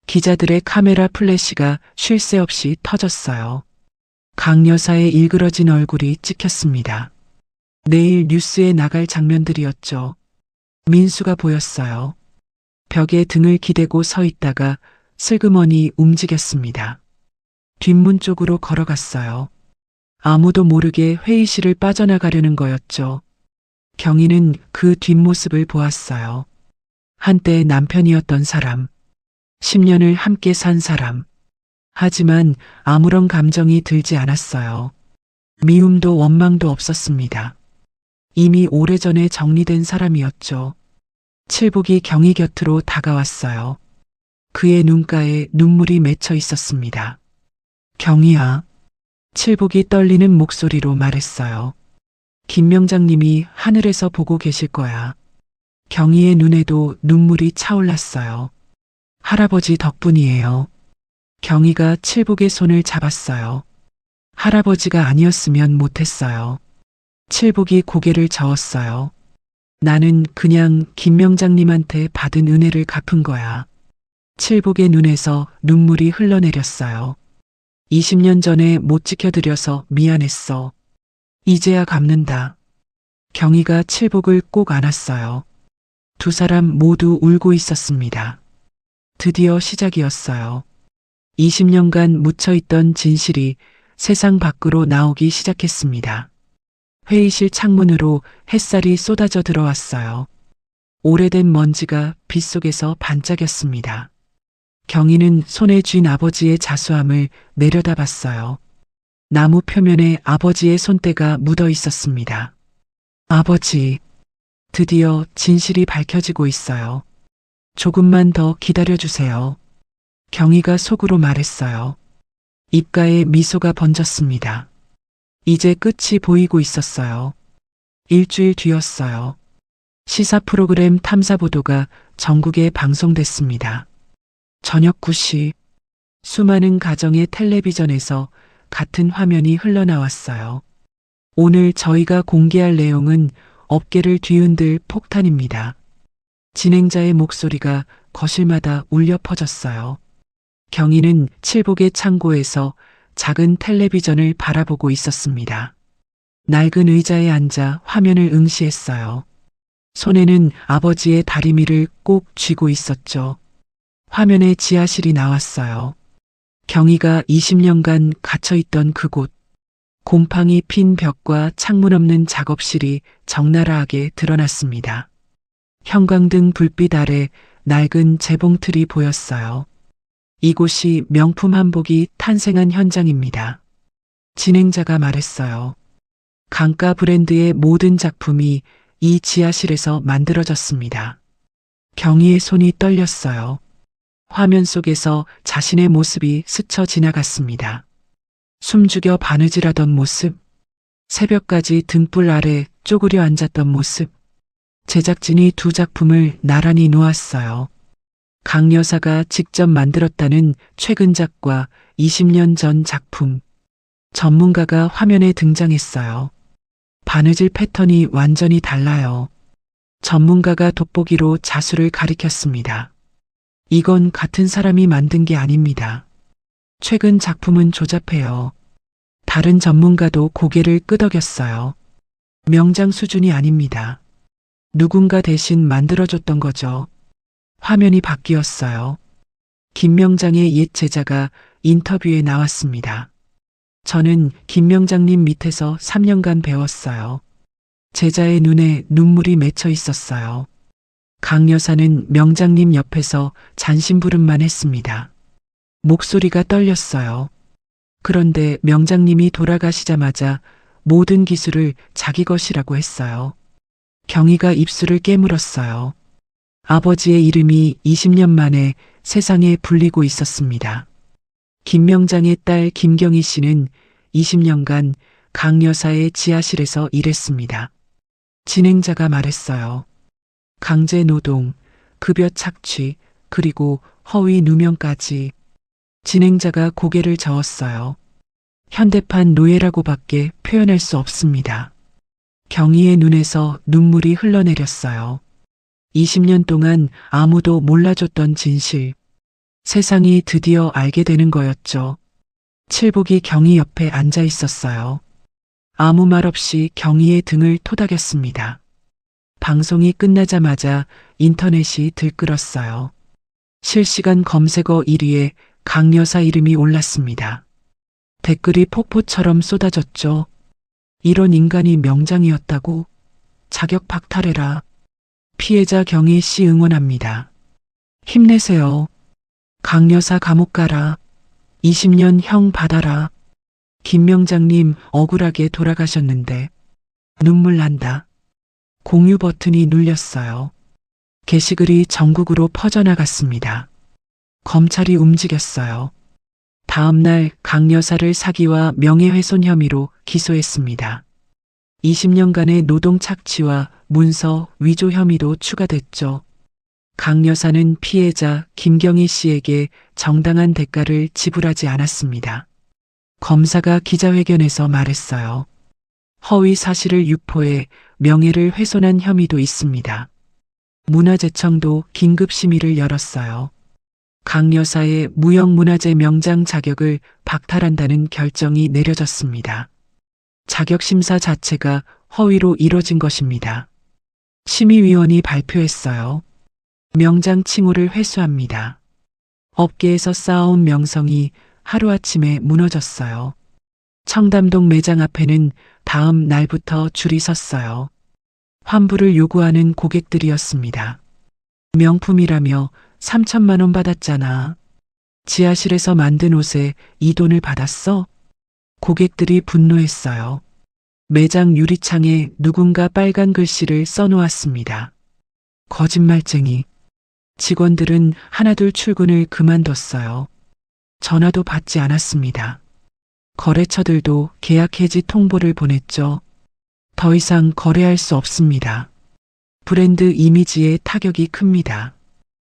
기자들의 카메라 플래시가 쉴 새 없이 터졌어요. 강 여사의 일그러진 얼굴이 찍혔습니다. 내일 뉴스에 나갈 장면들이었죠. 민수가 보였어요. 벽에 등을 기대고 서 있다가 슬그머니 움직였습니다. 뒷문 쪽으로 걸어갔어요. 아무도 모르게 회의실을 빠져나가려는 거였죠. 경희는 그 뒷모습을 보았어요. 한때 남편이었던 사람, 10년을 함께 산 사람. 하지만 아무런 감정이 들지 않았어요. 미움도 원망도 없었습니다. 이미 오래전에 정리된 사람이었죠. 칠복이 경희 곁으로 다가왔어요. 그의 눈가에 눈물이 맺혀 있었습니다. 경희야. 칠복이 떨리는 목소리로 말했어요. 김 명장님이 하늘에서 보고 계실 거야. 경희의 눈에도 눈물이 차올랐어요. 할아버지 덕분이에요. 경희가 칠복의 손을 잡았어요. 할아버지가 아니었으면 못했어요. 칠복이 고개를 저었어요. 나는 그냥 김 명장님한테 받은 은혜를 갚은 거야. 칠복의 눈에서 눈물이 흘러내렸어요. 20년 전에 못 지켜드려서 미안했어. 이제야 갚는다. 경희가 칠복을 꼭 안았어요. 두 사람 모두 울고 있었습니다. 드디어 시작이었어요. 20년간 묻혀있던 진실이 세상 밖으로 나오기 시작했습니다. 회의실 창문으로 햇살이 쏟아져 들어왔어요. 오래된 먼지가 빗속에서 반짝였습니다. 경희는 손에 쥔 아버지의 자수함을 내려다봤어요. 나무 표면에 아버지의 손때가 묻어 있었습니다. 아버지, 드디어 진실이 밝혀지고 있어요. 조금만 더 기다려주세요. 경희가 속으로 말했어요. 입가에 미소가 번졌습니다. 이제 끝이 보이고 있었어요. 일주일 뒤였어요. 시사 프로그램 탐사보도가 전국에 방송됐습니다. 저녁 9시 수많은 가정의 텔레비전에서 같은 화면이 흘러나왔어요. 오늘 저희가 공개할 내용은 업계를 뒤흔들 폭탄입니다. 진행자의 목소리가 거실마다 울려 퍼졌어요. 경희는 칠복의 창고에서 작은 텔레비전을 바라보고 있었습니다. 낡은 의자에 앉아 화면을 응시했어요. 손에는 아버지의 다리미를 꼭 쥐고 있었죠. 화면에 지하실이 나왔어요. 경희가 20년간 갇혀있던 그곳. 곰팡이 핀 벽과 창문 없는 작업실이 적나라하게 드러났습니다. 형광등 불빛 아래 낡은 재봉틀이 보였어요. 이곳이 명품 한복이 탄생한 현장입니다. 진행자가 말했어요. 강가 브랜드의 모든 작품이 이 지하실에서 만들어졌습니다. 경희의 손이 떨렸어요. 화면 속에서 자신의 모습이 스쳐 지나갔습니다. 숨죽여 바느질하던 모습, 새벽까지 등불 아래 쪼그려 앉았던 모습, 제작진이 두 작품을 나란히 놓았어요. 강 여사가 직접 만들었다는 최근작과 20년 전 작품. 전문가가 화면에 등장했어요. 바느질 패턴이 완전히 달라요. 전문가가 돋보기로 자수를 가리켰습니다. 이건 같은 사람이 만든 게 아닙니다. 최근 작품은 조잡해요. 다른 전문가도 고개를 끄덕였어요. 명장 수준이 아닙니다. 누군가 대신 만들어줬던 거죠. 화면이 바뀌었어요. 김 명장의 옛 제자가 인터뷰에 나왔습니다. 저는 김 명장님 밑에서 3년간 배웠어요. 제자의 눈에 눈물이 맺혀 있었어요. 강 여사는 명장님 옆에서 잔심부름만 했습니다. 목소리가 떨렸어요. 그런데 명장님이 돌아가시자마자 모든 기술을 자기 것이라고 했어요. 경희가 입술을 깨물었어요. 아버지의 이름이 20년 만에 세상에 불리고 있었습니다. 김 명장의 딸 김경희 씨는 20년간 강 여사의 지하실에서 일했습니다. 진행자가 말했어요. 강제 노동, 급여 착취, 그리고 허위 누명까지. 진행자가 고개를 저었어요. 현대판 노예라고밖에 표현할 수 없습니다. 경희의 눈에서 눈물이 흘러내렸어요. 20년 동안 아무도 몰라줬던 진실. 세상이 드디어 알게 되는 거였죠. 칠복이 경희 옆에 앉아 있었어요. 아무 말 없이 경희의 등을 토닥였습니다. 방송이 끝나자마자 인터넷이 들끓었어요. 실시간 검색어 1위에 강 여사 이름이 올랐습니다. 댓글이 폭포처럼 쏟아졌죠. 이런 인간이 명장이었다고? 자격 박탈해라. 피해자 경희 씨 응원합니다. 힘내세요. 강 여사 감옥 가라. 20년 형 받아라. 김 명장님 억울하게 돌아가셨는데 눈물 난다. 공유 버튼이 눌렸어요. 게시글이 전국으로 퍼져나갔습니다. 검찰이 움직였어요. 다음 날 강 여사를 사기와 명예훼손 혐의로 기소했습니다. 20년간의 노동 착취와 문서 위조 혐의도 추가됐죠. 강 여사는 피해자 김경희 씨에게 정당한 대가를 지불하지 않았습니다. 검사가 기자회견에서 말했어요. 허위 사실을 유포해 명예를 훼손한 혐의도 있습니다. 문화재청도 긴급 심의를 열었어요. 강 여사의 무형문화재 명장 자격을 박탈한다는 결정이 내려졌습니다. 자격심사 자체가 허위로 이뤄진 것입니다. 심의위원이 발표했어요. 명장 칭호를 회수합니다. 업계에서 쌓아온 명성이 하루아침에 무너졌어요. 청담동 매장 앞에는 다음 날부터 줄이 섰어요. 환불을 요구하는 고객들이었습니다. 명품이라며 3천만 원 받았잖아. 지하실에서 만든 옷에 이 돈을 받았어? 고객들이 분노했어요. 매장 유리창에 누군가 빨간 글씨를 써놓았습니다. 거짓말쟁이. 직원들은 하나둘 출근을 그만뒀어요. 전화도 받지 않았습니다. 거래처들도 계약 해지 통보를 보냈죠. 더 이상 거래할 수 없습니다. 브랜드 이미지에 타격이 큽니다.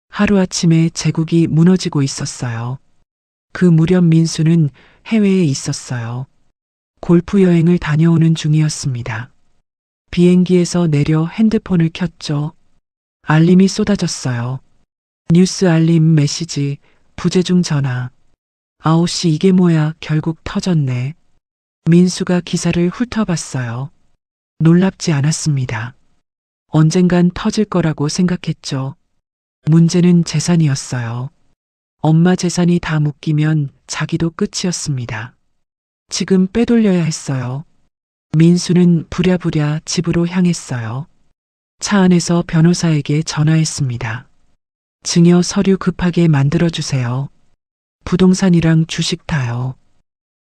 하루아침에 제국이 무너지고 있었어요. 그 무렵 민수는 해외에 있었어요. 골프 여행을 다녀오는 중이었습니다. 비행기에서 내려 핸드폰을 켰죠. 알림이 쏟아졌어요. 뉴스 알림 메시지, 부재중 전화. 아오씨 이게 뭐야, 결국 터졌네. 민수가 기사를 훑어봤어요. 놀랍지 않았습니다. 언젠간 터질 거라고 생각했죠. 문제는 재산이었어요. 엄마 재산이 다 묶이면 자기도 끝이었습니다. 지금 빼돌려야 했어요. 민수는 부랴부랴 집으로 향했어요. 차 안에서 변호사에게 전화했습니다. 증여 서류 급하게 만들어주세요. 부동산이랑 주식 다요.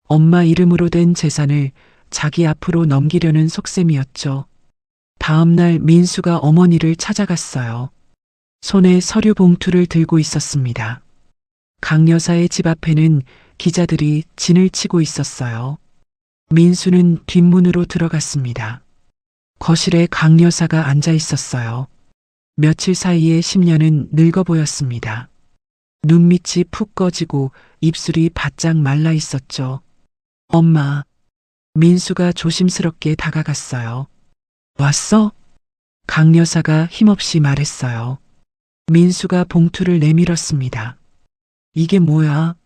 엄마 이름으로 된 재산을 자기 앞으로 넘기려는 속셈이었죠. 다음 날 민수가 어머니를 찾아갔어요. 손에 서류 봉투를 들고 있었습니다. 강 여사의 집 앞에는 기자들이 진을 치고 있었어요. 민수는 뒷문으로 들어갔습니다. 거실에 강 여사가 앉아 있었어요. 며칠 사이에 10년은 늙어 보였습니다. 눈밑이 푹 꺼지고 입술이 바짝 말라 있었죠. 엄마. 민수가 조심스럽게 다가갔어요. 왔어? 강 여사가 힘없이 말했어요. 민수가 봉투를 내밀었습니다. 이게 뭐야?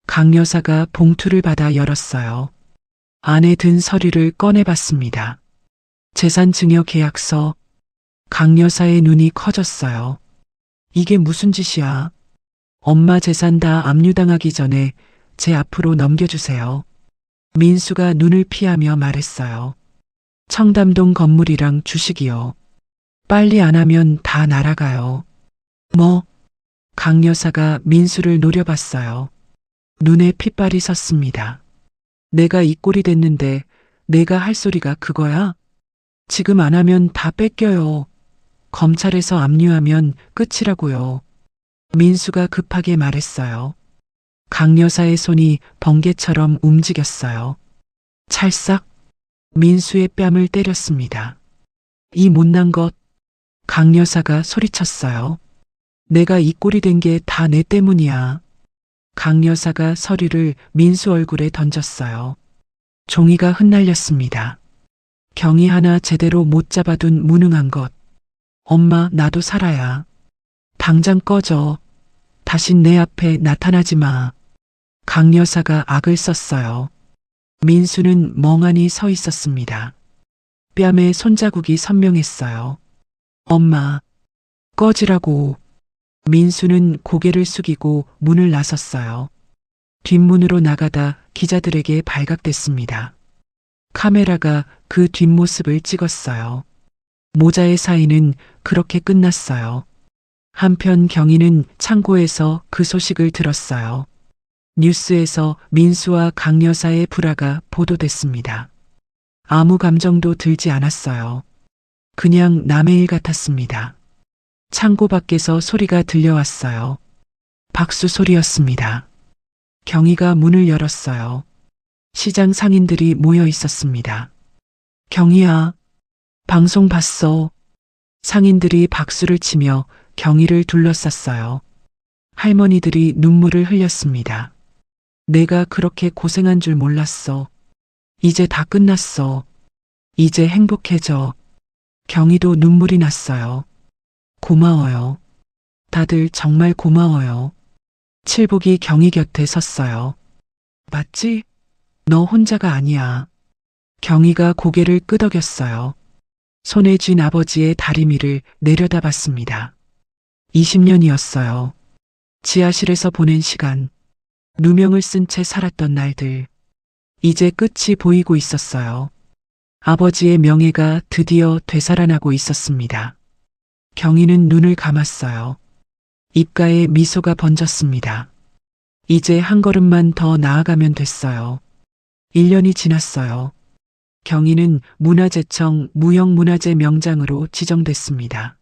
강 여사가 봉투를 받아 열었어요. 안에 든 서류를 꺼내봤습니다. 재산 증여 계약서. 강 여사의 눈이 커졌어요. 이게 무슨 짓이야? 엄마 재산 다 압류당하기 전에 제 앞으로 넘겨주세요. 민수가 눈을 피하며 말했어요. 청담동 건물이랑 주식이요. 빨리 안 하면 다 날아가요. 뭐? 강 여사가 민수를 노려봤어요. 눈에 핏발이 섰습니다. 내가 이 꼴이 됐는데 내가 할 소리가 그거야? 지금 안 하면 다 뺏겨요. 검찰에서 압류하면 끝이라고요. 민수가 급하게 말했어요. 강 여사의 손이 번개처럼 움직였어요. 찰싹 민수의 뺨을 때렸습니다. 이 못난 것. 강 여사가 소리쳤어요. 내가 이 꼴이 된 게 다 내 때문이야. 강 여사가 서류를 민수 얼굴에 던졌어요. 종이가 흩날렸습니다. 경이 하나 제대로 못 잡아둔 무능한 것. 엄마, 나도 살아야. 당장 꺼져. 다신 내 앞에 나타나지 마. 강 여사가 악을 썼어요. 민수는 멍하니 서 있었습니다. 뺨에 손자국이 선명했어요. 엄마, 꺼지라고. 민수는 고개를 숙이고 문을 나섰어요. 뒷문으로 나가다 기자들에게 발각됐습니다. 카메라가 그 뒷모습을 찍었어요. 모자의 사이는 그렇게 끝났어요. 한편 경희는 창고에서 그 소식을 들었어요. 뉴스에서 민수와 강 여사의 불화가 보도됐습니다. 아무 감정도 들지 않았어요. 그냥 남의 일 같았습니다. 창고 밖에서 소리가 들려왔어요. 박수 소리였습니다. 경희가 문을 열었어요. 시장 상인들이 모여 있었습니다. 경희야, 방송 봤어. 상인들이 박수를 치며 경희를 둘러쌌어요. 할머니들이 눈물을 흘렸습니다. 내가 그렇게 고생한 줄 몰랐어. 이제 다 끝났어. 이제 행복해져. 경희도 눈물이 났어요. 고마워요. 다들 정말 고마워요. 칠복이 경희 곁에 섰어요. 맞지? 너 혼자가 아니야. 경희가 고개를 끄덕였어요. 손에 쥔 아버지의 다리미를 내려다봤습니다. 20년이었어요. 지하실에서 보낸 시간. 누명을 쓴 채 살았던 날들. 이제 끝이 보이고 있었어요. 아버지의 명예가 드디어 되살아나고 있었습니다. 경희는 눈을 감았어요. 입가에 미소가 번졌습니다. 이제 한 걸음만 더 나아가면 됐어요. 1년이 지났어요. 경희는 문화재청 무형문화재 명장으로 지정됐습니다.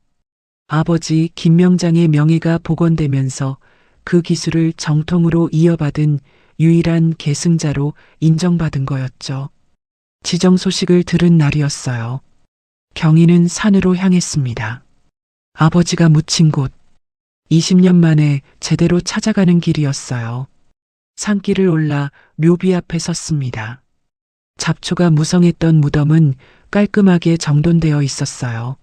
아버지 김명장의 명예가 복원되면서 그 기술을 정통으로 이어받은 유일한 계승자로 인정받은 거였죠. 지정 소식을 들은 날이었어요. 경희는 산으로 향했습니다. 아버지가 묻힌 곳. 20년 만에 제대로 찾아가는 길이었어요. 산길을 올라 묘비 앞에 섰습니다. 잡초가 무성했던 무덤은 깔끔하게 정돈되어 있었어요.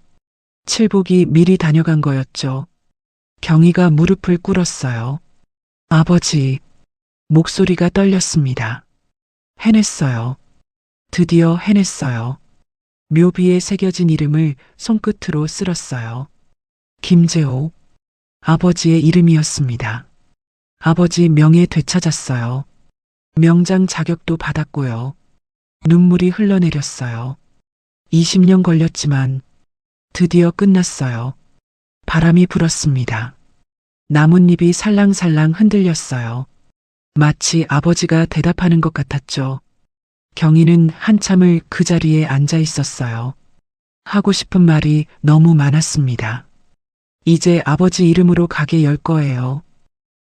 칠복이 미리 다녀간 거였죠. 경희가 무릎을 꿇었어요. 아버지, 목소리가 떨렸습니다. 해냈어요. 드디어 해냈어요. 묘비에 새겨진 이름을 손끝으로 쓸었어요. 김재호. 아버지의 이름이었습니다. 아버지 명예 되찾았어요. 명장 자격도 받았고요. 눈물이 흘러내렸어요. 20년 걸렸지만 드디어 끝났어요. 바람이 불었습니다. 나뭇잎이 살랑살랑 흔들렸어요. 마치 아버지가 대답하는 것 같았죠. 경희는 한참을 그 자리에 앉아 있었어요. 하고 싶은 말이 너무 많았습니다. 이제 아버지 이름으로 가게 열 거예요.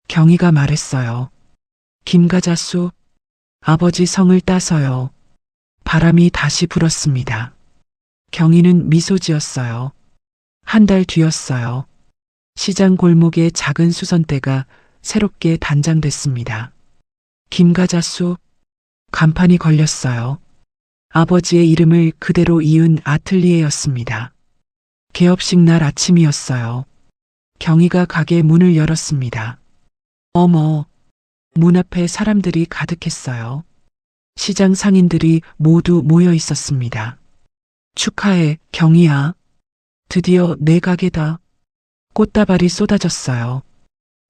경희가 말했어요. 김가자수. 아버지 성을 따서요. 바람이 다시 불었습니다. 경희는 미소 지었어요. 한 달 뒤였어요. 시장 골목의 작은 수선대가 새롭게 단장됐습니다. 김가자수. 간판이 걸렸어요. 아버지의 이름을 그대로 이은 아틀리에였습니다. 개업식 날 아침이었어요. 경희가 가게 문을 열었습니다. 어머, 문 앞에 사람들이 가득했어요. 시장 상인들이 모두 모여 있었습니다. 축하해, 경희야. 드디어 내 가게다. 꽃다발이 쏟아졌어요.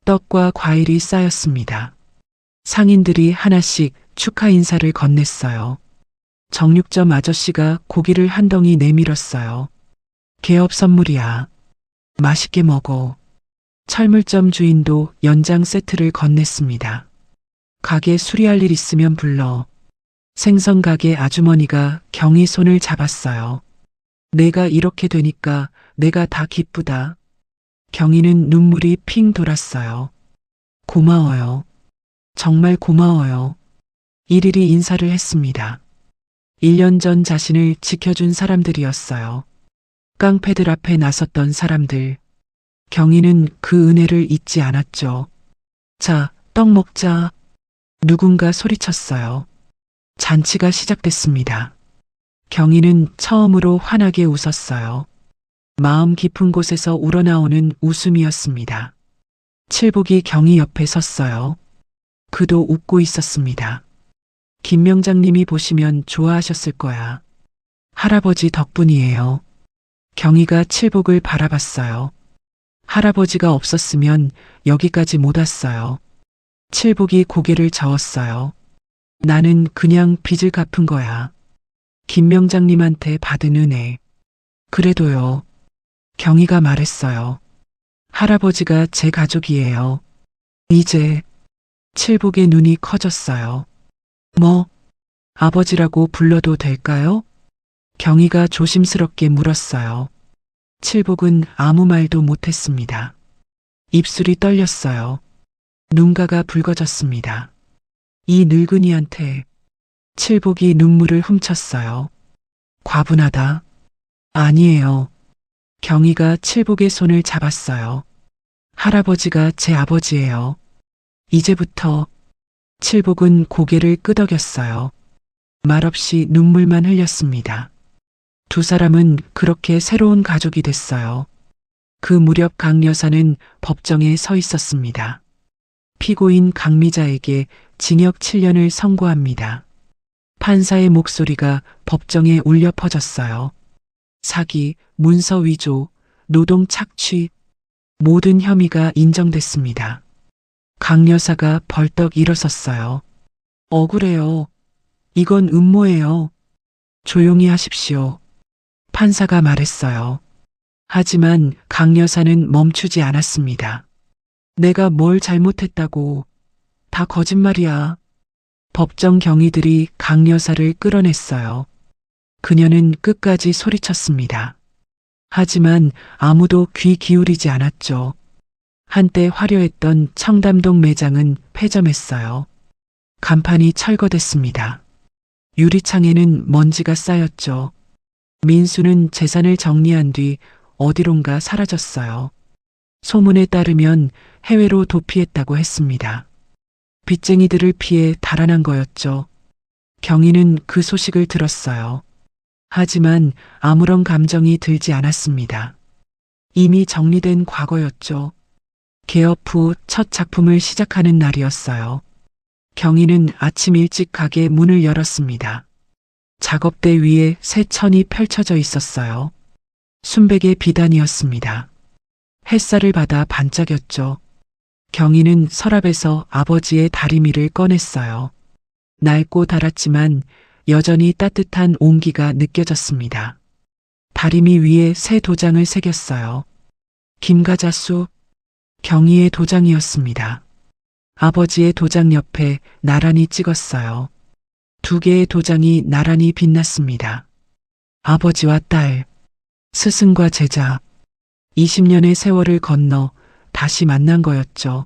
떡과 과일이 쌓였습니다. 상인들이 하나씩 축하 인사를 건넸어요. 정육점 아저씨가 고기를 한 덩이 내밀었어요. 개업 선물이야. 맛있게 먹어. 철물점 주인도 연장 세트를 건넸습니다. 가게 수리할 일 있으면 불러. 생선 가게 아주머니가 경희 손을 잡았어요. 내가 이렇게 되니까 내가 다 기쁘다. 경희는 눈물이 핑 돌았어요. 고마워요. 정말 고마워요. 일일이 인사를 했습니다. 1년 전 자신을 지켜준 사람들이었어요. 깡패들 앞에 나섰던 사람들. 경희는 그 은혜를 잊지 않았죠. 자, 떡 먹자. 누군가 소리쳤어요. 잔치가 시작됐습니다. 경희는 처음으로 환하게 웃었어요. 마음 깊은 곳에서 우러나오는 웃음이었습니다. 칠복이 경희 옆에 섰어요. 그도 웃고 있었습니다. 김 명장님이 보시면 좋아하셨을 거야. 할아버지 덕분이에요. 경희가 칠복을 바라봤어요. 할아버지가 없었으면 여기까지 못 왔어요. 칠복이 고개를 저었어요. 나는 그냥 빚을 갚은 거야. 김 명장님한테 받은 은혜. 그래도요. 경희가 말했어요. 할아버지가 제 가족이에요. 이제 칠복의 눈이 커졌어요. 뭐, 아버지라고 불러도 될까요? 경희가 조심스럽게 물었어요. 칠복은 아무 말도 못했습니다. 입술이 떨렸어요. 눈가가 붉어졌습니다. 이 늙은이한테 칠복이 눈물을 훔쳤어요. 과분하다. 아니에요. 경희가 칠복의 손을 잡았어요. 할아버지가 제 아버지예요. 이제부터 칠복은 고개를 끄덕였어요. 말없이 눈물만 흘렸습니다. 두 사람은 그렇게 새로운 가족이 됐어요. 그 무렵 강 여사는 법정에 서 있었습니다. 피고인 강미자에게 징역 7년을 선고합니다. 판사의 목소리가 법정에 울려 퍼졌어요. 사기, 문서 위조, 노동 착취, 모든 혐의가 인정됐습니다. 강 여사가 벌떡 일어섰어요. 억울해요. 이건 음모예요. 조용히 하십시오. 판사가 말했어요. 하지만 강 여사는 멈추지 않았습니다. 내가 뭘 잘못했다고. 다 거짓말이야. 법정 경위들이 강 여사를 끌어냈어요. 그녀는 끝까지 소리쳤습니다. 하지만 아무도 귀 기울이지 않았죠. 한때 화려했던 청담동 매장은 폐점했어요. 간판이 철거됐습니다. 유리창에는 먼지가 쌓였죠. 민수는 재산을 정리한 뒤 어디론가 사라졌어요. 소문에 따르면 해외로 도피했다고 했습니다. 빚쟁이들을 피해 달아난 거였죠. 경희는 그 소식을 들었어요. 하지만 아무런 감정이 들지 않았습니다. 이미 정리된 과거였죠. 개업 후 첫 작품을 시작하는 날이었어요. 경희는 아침 일찍 가게 문을 열었습니다. 작업대 위에 새 천이 펼쳐져 있었어요. 순백의 비단이었습니다. 햇살을 받아 반짝였죠. 경희는 서랍에서 아버지의 다리미를 꺼냈어요. 낡고 닳았지만 여전히 따뜻한 온기가 느껴졌습니다. 다리미 위에 새 도장을 새겼어요. 김가자수, 경희의 도장이었습니다. 아버지의 도장 옆에 나란히 찍었어요. 두 개의 도장이 나란히 빛났습니다. 아버지와 딸, 스승과 제자, 20년의 세월을 건너 다시 만난 거였죠.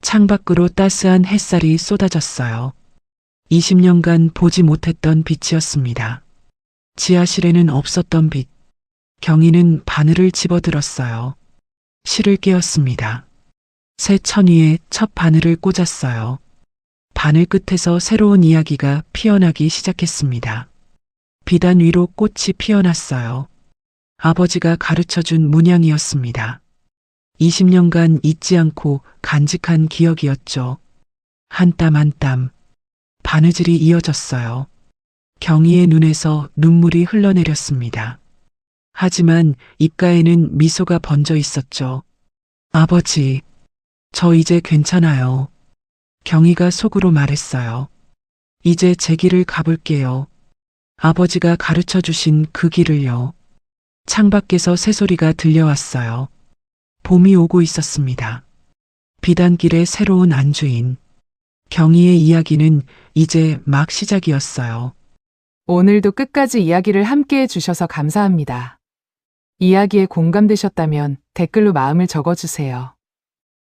창밖으로 따스한 햇살이 쏟아졌어요. 20년간 보지 못했던 빛이었습니다. 지하실에는 없었던 빛. 경희는 바늘을 집어들었어요. 실을 깨었습니다. 새 천 위에 첫 바늘을 꽂았어요. 바늘 끝에서 새로운 이야기가 피어나기 시작했습니다. 비단 위로 꽃이 피어났어요. 아버지가 가르쳐준 문양이었습니다. 20년간 잊지 않고 간직한 기억이었죠. 한 땀 한 땀, 바느질이 이어졌어요. 경희의 눈에서 눈물이 흘러내렸습니다. 하지만 입가에는 미소가 번져 있었죠. 아버지, 저 이제 괜찮아요. 경희가 속으로 말했어요. 이제 제 길을 가볼게요. 아버지가 가르쳐 주신 그 길을요. 창밖에서 새소리가 들려왔어요. 봄이 오고 있었습니다. 비단길의 새로운 안주인. 경희의 이야기는 이제 막 시작이었어요. 오늘도 끝까지 이야기를 함께 해주셔서 감사합니다. 이야기에 공감되셨다면 댓글로 마음을 적어주세요.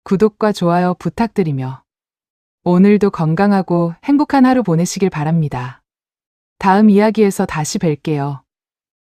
구독과 좋아요 부탁드리며 오늘도 건강하고 행복한 하루 보내시길 바랍니다. 다음 이야기에서 다시 뵐게요.